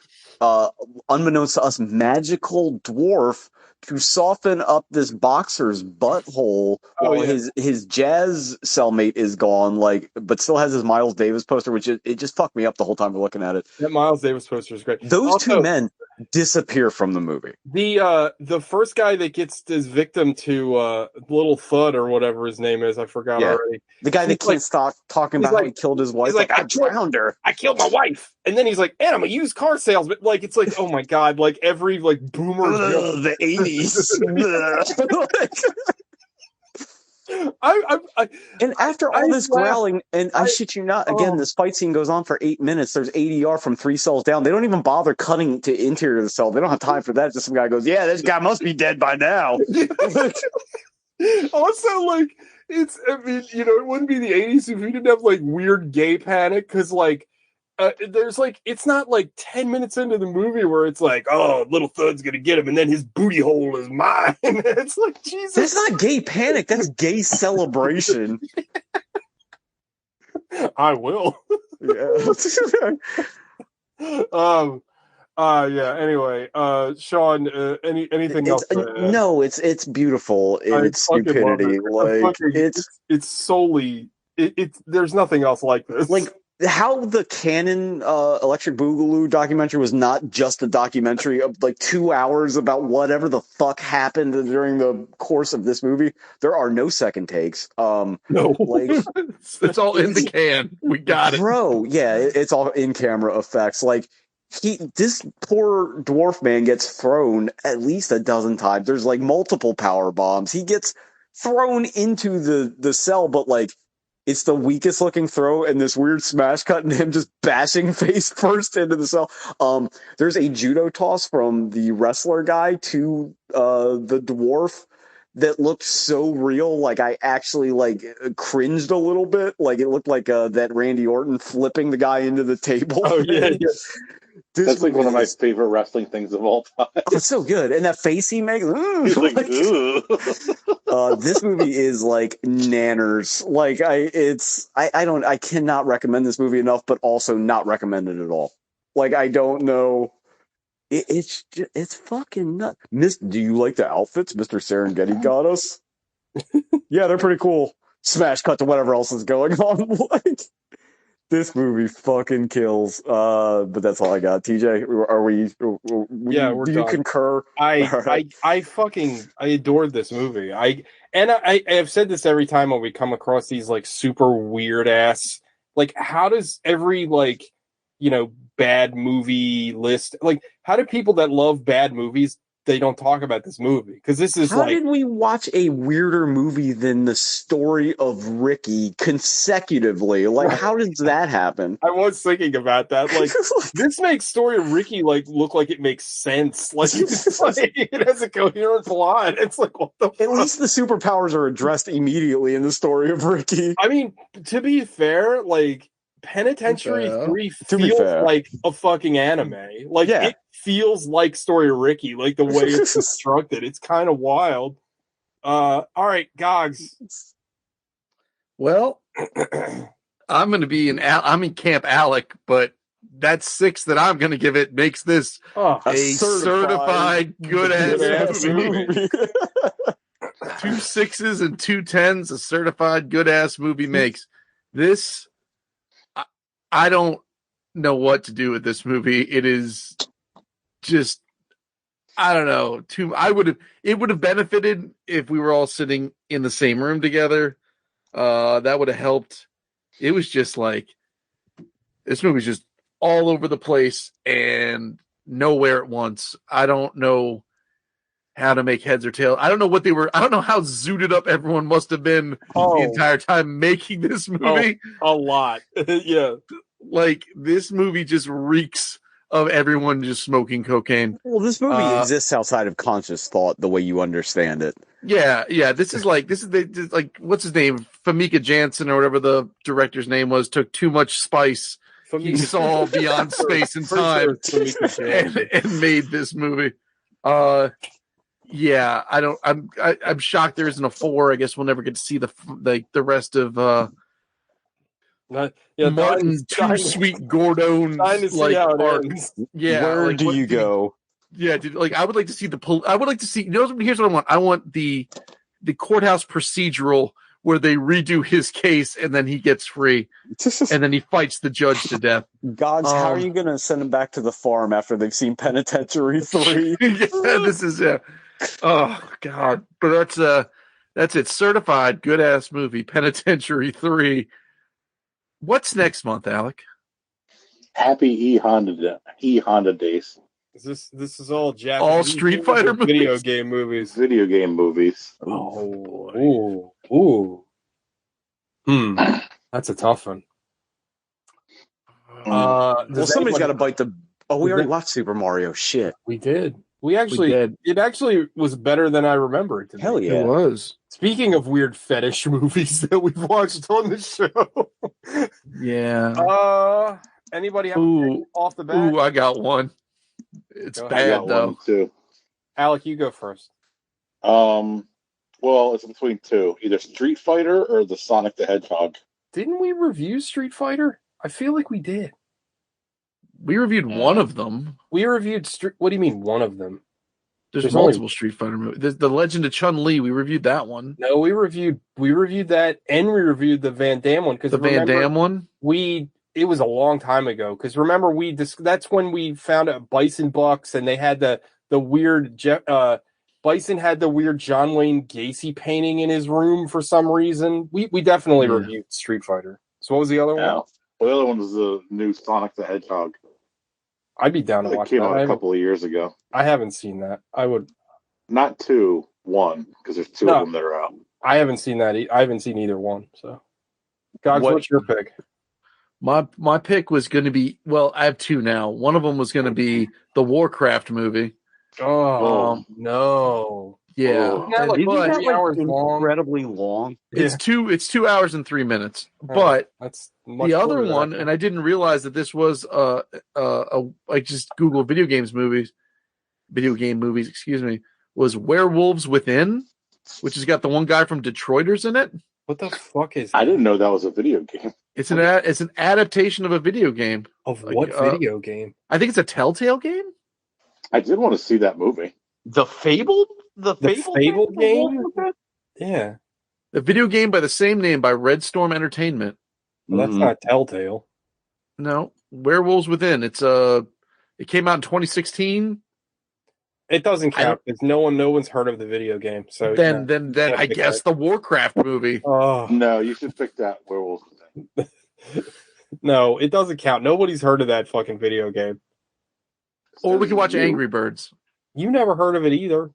unbeknownst to us magical dwarf to soften up this boxer's butthole while his jazz cellmate is gone, like, but still has his Miles Davis poster, which it just fucked me up the whole time we're looking at it. That Miles Davis poster is great. Those also, two men disappear from the movie. The first guy that gets his victim to Little Thud or whatever his name is, I forgot already. The guy that can't stop talking about how he killed his wife. He's like, I drowned her. I killed my wife. And then he's like, and I'm a used car salesman. Like, it's like, oh my God, like every like boomer the 80s. And after all this growling, and I shit you not, again, this fight scene goes on for 8 minutes. There's ADR from 3 cells down. They don't even bother cutting to interior of the cell. They don't have time for that. Just some guy goes, yeah, this guy must be dead by now. Also, like, I mean, you know, it wouldn't be the 80s if we didn't have like weird gay panic, because like, there's like, it's not like 10 minutes into the movie where it's like, oh, Little Thud's gonna get him and then his booty hole is mine. It's like, Jesus. That's not gay panic, that's gay celebration. I will. Yeah. Yeah, anyway, Sean, anything else? No, it's beautiful in its stupidity. Like, it's solely, there's nothing else like this. Like, how the Canon Electric Boogaloo documentary was not just a documentary of like 2 hours about whatever the fuck happened during the course of this movie. There are no second takes. No, like it's all in the can. We got it, bro. Yeah, it's all in camera effects. Like, this poor dwarf man gets thrown at least a dozen times. There's like multiple power bombs. He gets thrown into the cell, but like, it's the weakest looking throw, and this weird smash cut and him just bashing face first into the cell. There's a judo toss from the wrestler guy to the dwarf that looked so real. Like, I actually like cringed a little bit. Like, it looked like that Randy Orton flipping the guy into the table. Oh yeah. That's like one of my favorite wrestling things of all time. Oh, it's so good. And that face he makes. He's like, this movie is like nanners. Like, I cannot recommend this movie enough, but also not recommend it at all. Like, I don't know. It's fucking nuts. Do you like the outfits Mr. Serengeti got us? Yeah, they're pretty cool. Smash cut to whatever else is going on. Like, this movie fucking kills. But that's all I got. TJ, are we? Yeah, we're do done. You concur? I adored this movie. I have said this every time when we come across these like super weird ass, like, how does every like, you know, bad movie list, like, how do people that love bad movies, they don't talk about this movie? Because this is how did we watch a weirder movie than The Story of Ricky consecutively? Like, how does that happen? I was thinking about that. Like, this makes Story of Ricky like look like it makes sense. Like, it's like it has a coherent plot. It's like, what the fuck? At least the superpowers are addressed immediately in The Story of Ricky. I mean, to be fair, like, Penitentiary 3 feels like a fucking anime. Like, it feels like Story of Ricky, like the way it's constructed. It's kind of wild. All right, Gogs. Well, I'm going to be I'm in Camp Alec, but that 6 that I'm going to give it makes this a certified good ass movie. 2 6s and 2 10s, a certified good ass movie makes this. I don't know what to do with this movie. It is just, I don't know. It would have benefited if we were all sitting in the same room together. That would have helped. It was just like, this movie's just all over the place and nowhere at once. I don't know how to make heads or tails. I don't know I don't know how zooted up everyone must have been the entire time making this movie. A lot. Yeah. Like, this movie just reeks of everyone just smoking cocaine. Well, this movie exists outside of conscious thought the way you understand it. Yeah. This is like what's his name? Famika Janssen or whatever the director's name was, took too much spice he saw beyond space and time and made this movie. Yeah, I'm shocked there isn't a 4. I guess we'll never get to see the rest of Martin Too Sweet Gordon's like arc. Yeah, where do you go? Yeah, dude, like I would like to see I would like to see. Here's what I want. I want the courthouse procedural where they redo his case and then he gets free and then he fights the judge to death. Gogs, how are you going to send him back to the farm after they've seen Penitentiary 3? This is oh God! But that's it. Certified good ass movie. Penitentiary 3. What's next month, Alec? Happy E-Honda days. This is all Japanese. All Street Fighter movies? Video game movies. Video game movies. Oh, ooh. That's a tough one. Well, somebody's got to bite the. Oh, we already watched Super Mario. Shit, we did. It actually was better than I remember it to be. Hell yeah, it was. Speaking of weird fetish movies that we've watched on the show. Yeah. Anybody have a off the bat? Ooh, I got one. It's bad though. Too. Alec, you go first. Well, it's between two: either Street Fighter or the Sonic the Hedgehog. Didn't we review Street Fighter? I feel like we did. We reviewed one of them. We reviewed What do you mean one of them? There's multiple Street Fighter movies. There's The Legend of Chun-Li. We reviewed that one. No, we reviewed that, and we reviewed the Van Damme one. The Van Damme one. It was a long time ago because remember that's when we found out Bison Bucks and they had the weird Bison had the weird John Wayne Gacy painting in his room for some reason. We definitely reviewed Street Fighter. So what was the other one? Well, the other one was the new Sonic the Hedgehog. I'd be down to watch that. It came out a couple of years ago. I haven't seen that. I would. Not 2, 1, because there's two of them that are out. I haven't seen that. I haven't seen either one. So, Gogs, what's your pick? My pick was going to be, well, I have two now. One of them was going to be the Warcraft movie. Oh, no. Yeah. Isn't that like incredibly long? It's 2 hours and 3 minutes. But that's the other one, and I didn't realize that this was I just Googled video game movies, was Werewolves Within, which has got the one guy from Detroiters in it. What the fuck is that? I didn't know that was a video game. It's an adaptation of a video game. Of what video game? I think it's a Telltale game. I did want to see that movie. The Fable game? Yeah. The video game by the same name by Red Storm Entertainment. Well, that's not Telltale. No. Werewolves Within. It came out in 2016. It doesn't count because no one's heard of the video game. So then I guess the Warcraft movie. Oh. No, you should pick that Werewolves Within. No, it doesn't count. Nobody's heard of that fucking video game. Or we could watch Angry Birds. You never heard of it either.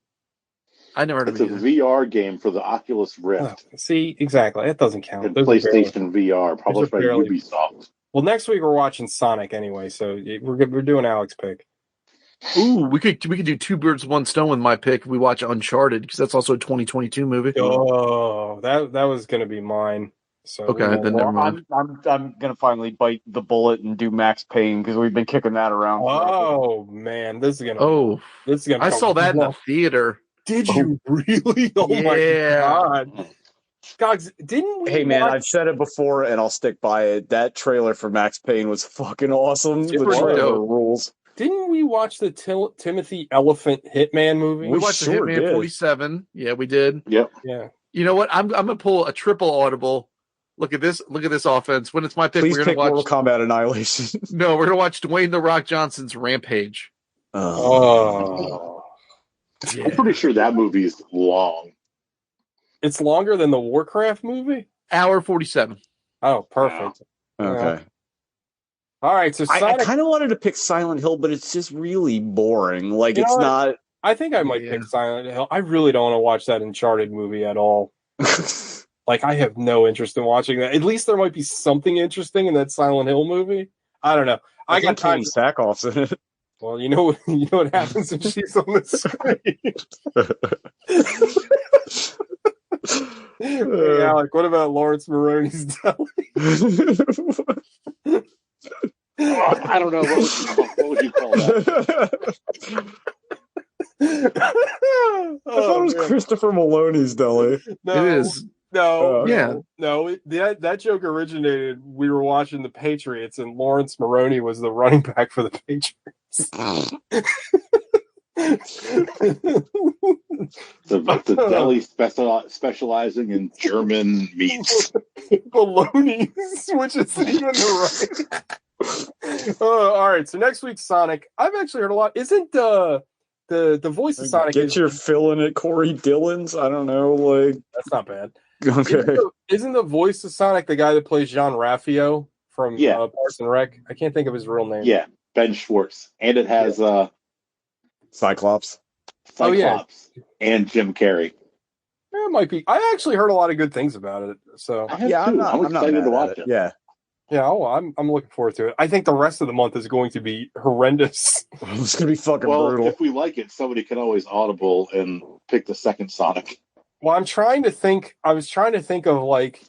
I never heard of it either. It's a VR game for the Oculus Rift. Oh, see, exactly. It doesn't count. And PlayStation VR, published by Ubisoft. Well, next week we're watching Sonic anyway, so we're doing Alec's pick. Ooh, we could do two birds, one stone with my pick. We watch Uncharted because that's also a 2022 movie. Oh, that was going to be mine. So okay, then never mind. I'm gonna finally bite the bullet and do Max Payne because we've been kicking that around. Oh man, this is gonna. I saw that in the theater. Did you really? Oh my god, Gogs, didn't we? Hey man, I've said it before and I'll stick by it. That trailer for Max Payne was fucking awesome. The trailer rules. Didn't we watch the Timothy Elephant Hitman movie? We watched the Hitman 47. Yeah, we did. Yep. Yeah. You know what? I'm gonna pull a triple audible. Look at this offense. When it's my pick, we're going to watch Mortal Kombat Annihilation. No, we're going to watch Dwayne The Rock Johnson's Rampage. Oh. Yeah. I'm pretty sure that movie is long. It's longer than the Warcraft movie? Hour 47. Oh, perfect. Wow. Okay. All right, so I kind of wanted to pick Silent Hill, but it's just really boring. Like, it's not... I think I might pick Silent Hill. I really don't want to watch that Uncharted movie at all. Like, I have no interest in watching that. At least there might be something interesting in that Silent Hill movie. I don't know. I got Katie Sackhoff's in it. Well, you know what happens when she's on the screen. Hey, Alec, what about Lawrence Maroney's Deli? I don't know. What would you call that? I thought it was Christopher Maloney's deli. No, it is. No. That joke originated. We were watching the Patriots, and Lawrence Maroney was the running back for the Patriots. The deli specializing in German meats. Baloney, which isn't even the right. All right, so next week's Sonic. I've actually heard a lot. Isn't the voice of Sonic? Get your fill in it, Corey Dillons. I don't know, like that's not bad. Okay. Isn't the voice of Sonic the guy that plays John Raffio from Parks and Rec? I can't think of his real name. Yeah, Ben Schwartz, and it has Cyclops, and Jim Carrey. It might be. I actually heard a lot of good things about it. So I'm excited to watch it. Yeah. Yeah, I'm looking forward to it. I think the rest of the month is going to be horrendous. It's going to be fucking brutal. If we like it, somebody can always audible and pick the second Sonic. Well, I'm trying to think. I was trying to think of like.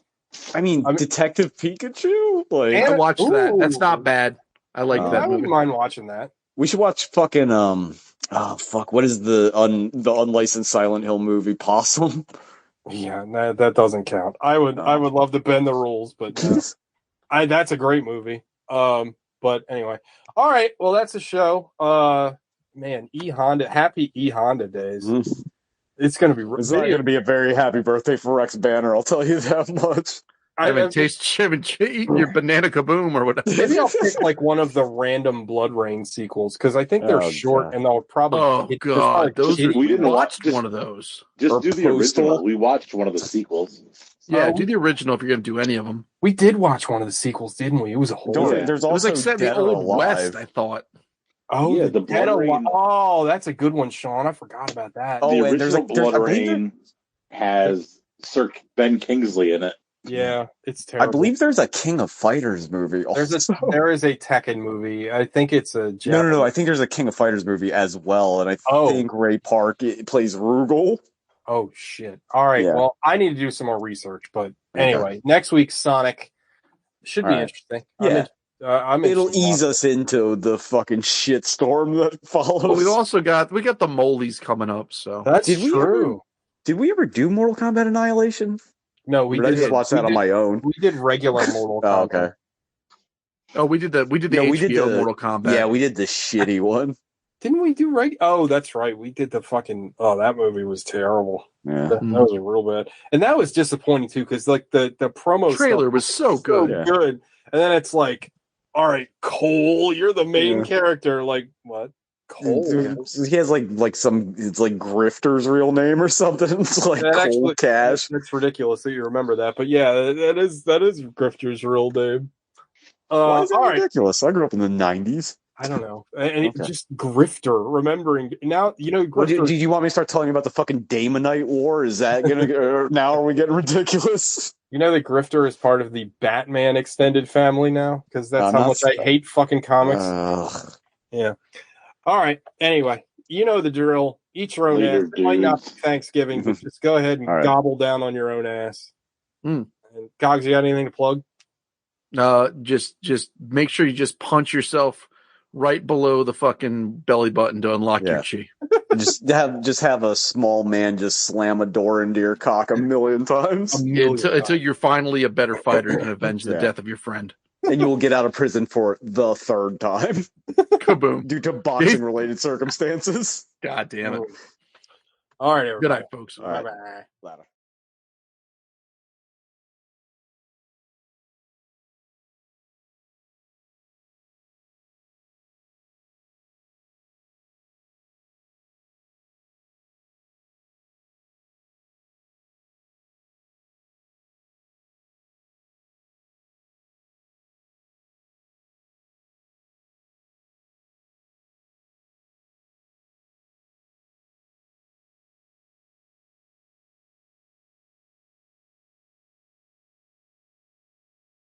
I mean Detective Pikachu. Like I watched that. That's not bad. I like that. I wouldn't mind watching that. We should watch fucking what is the unlicensed Silent Hill movie? Possum. Yeah, that doesn't count. I would love to bend the rules, but that's a great movie. But anyway, all right. Well, that's a show. Man, Honda, happy Honda days. Mm-hmm. It's going to be. It's not going to be a very happy birthday for Rex Banner. I'll tell you that much. I haven't eaten your banana kaboom or whatever. Maybe I'll pick like one of the random Blood Rain sequels because I think they're short and they'll probably. Oh God, we didn't watch one of those. Just do the original. We watched one of the sequels. Yeah, do the original if you're going to do any of them. We did watch one of the sequels, didn't we? It was a whole. There's also it was like the Old West, I thought. Oh, yeah, the Blood Rain. Oh, that's a good one, Sean. I forgot about that. The original Blood Rain has Sir Ben Kingsley in it. Yeah, it's terrible. I believe there's a King of Fighters movie. There is a Tekken movie. I think it's a Japanese. No. I think there's a King of Fighters movie as well, and I think Ray Park plays Rugal. Oh shit! All right, well, I need to do some more research, but anyway, next week's Sonic should be interesting. Yeah. It'll ease us into the fucking shitstorm that follows. Well, we got the Molies coming up, so that's true. Did we ever do Mortal Kombat Annihilation? No, we did. I just watched that on my own. We did regular Mortal Kombat. Okay. Oh, we did the HBO Mortal Kombat. Yeah, we did the shitty one. Didn't we do Oh, that's right. We did the fucking. Oh, that movie was terrible. Yeah, that was real bad, and that was disappointing too because like the promo trailer was so good, and then it's like, all right, Cole, you're the main character. Like what? Cole. He has like some. It's like Grifter's real name or something. It's like Cole Cash. It's ridiculous that you remember that, but yeah, that is Grifter's real name. Why is that ridiculous? I grew up in the 90s. I don't know. And just Grifter, remembering now, Grifter. Well, do you want me to start telling you about the fucking Damonite War? Is that gonna now are we getting ridiculous? You know that Grifter is part of the Batman extended family now? Because that's how much I hate fucking comics. Yeah. All right. Anyway, you know the drill. Eat your own ass. It might not be Thanksgiving, but just go ahead and gobble down on your own ass. And Cogs, you got anything to plug? Just make sure you just punch yourself right below the fucking belly button to unlock your chi. just have a small man just slam a door into your cock a million times until you're finally a better fighter and can avenge the death of your friend. And you will get out of prison for the third time. Kaboom. Due to boxing related circumstances. God damn it. All right, everybody. Good night, folks. All right. Bye.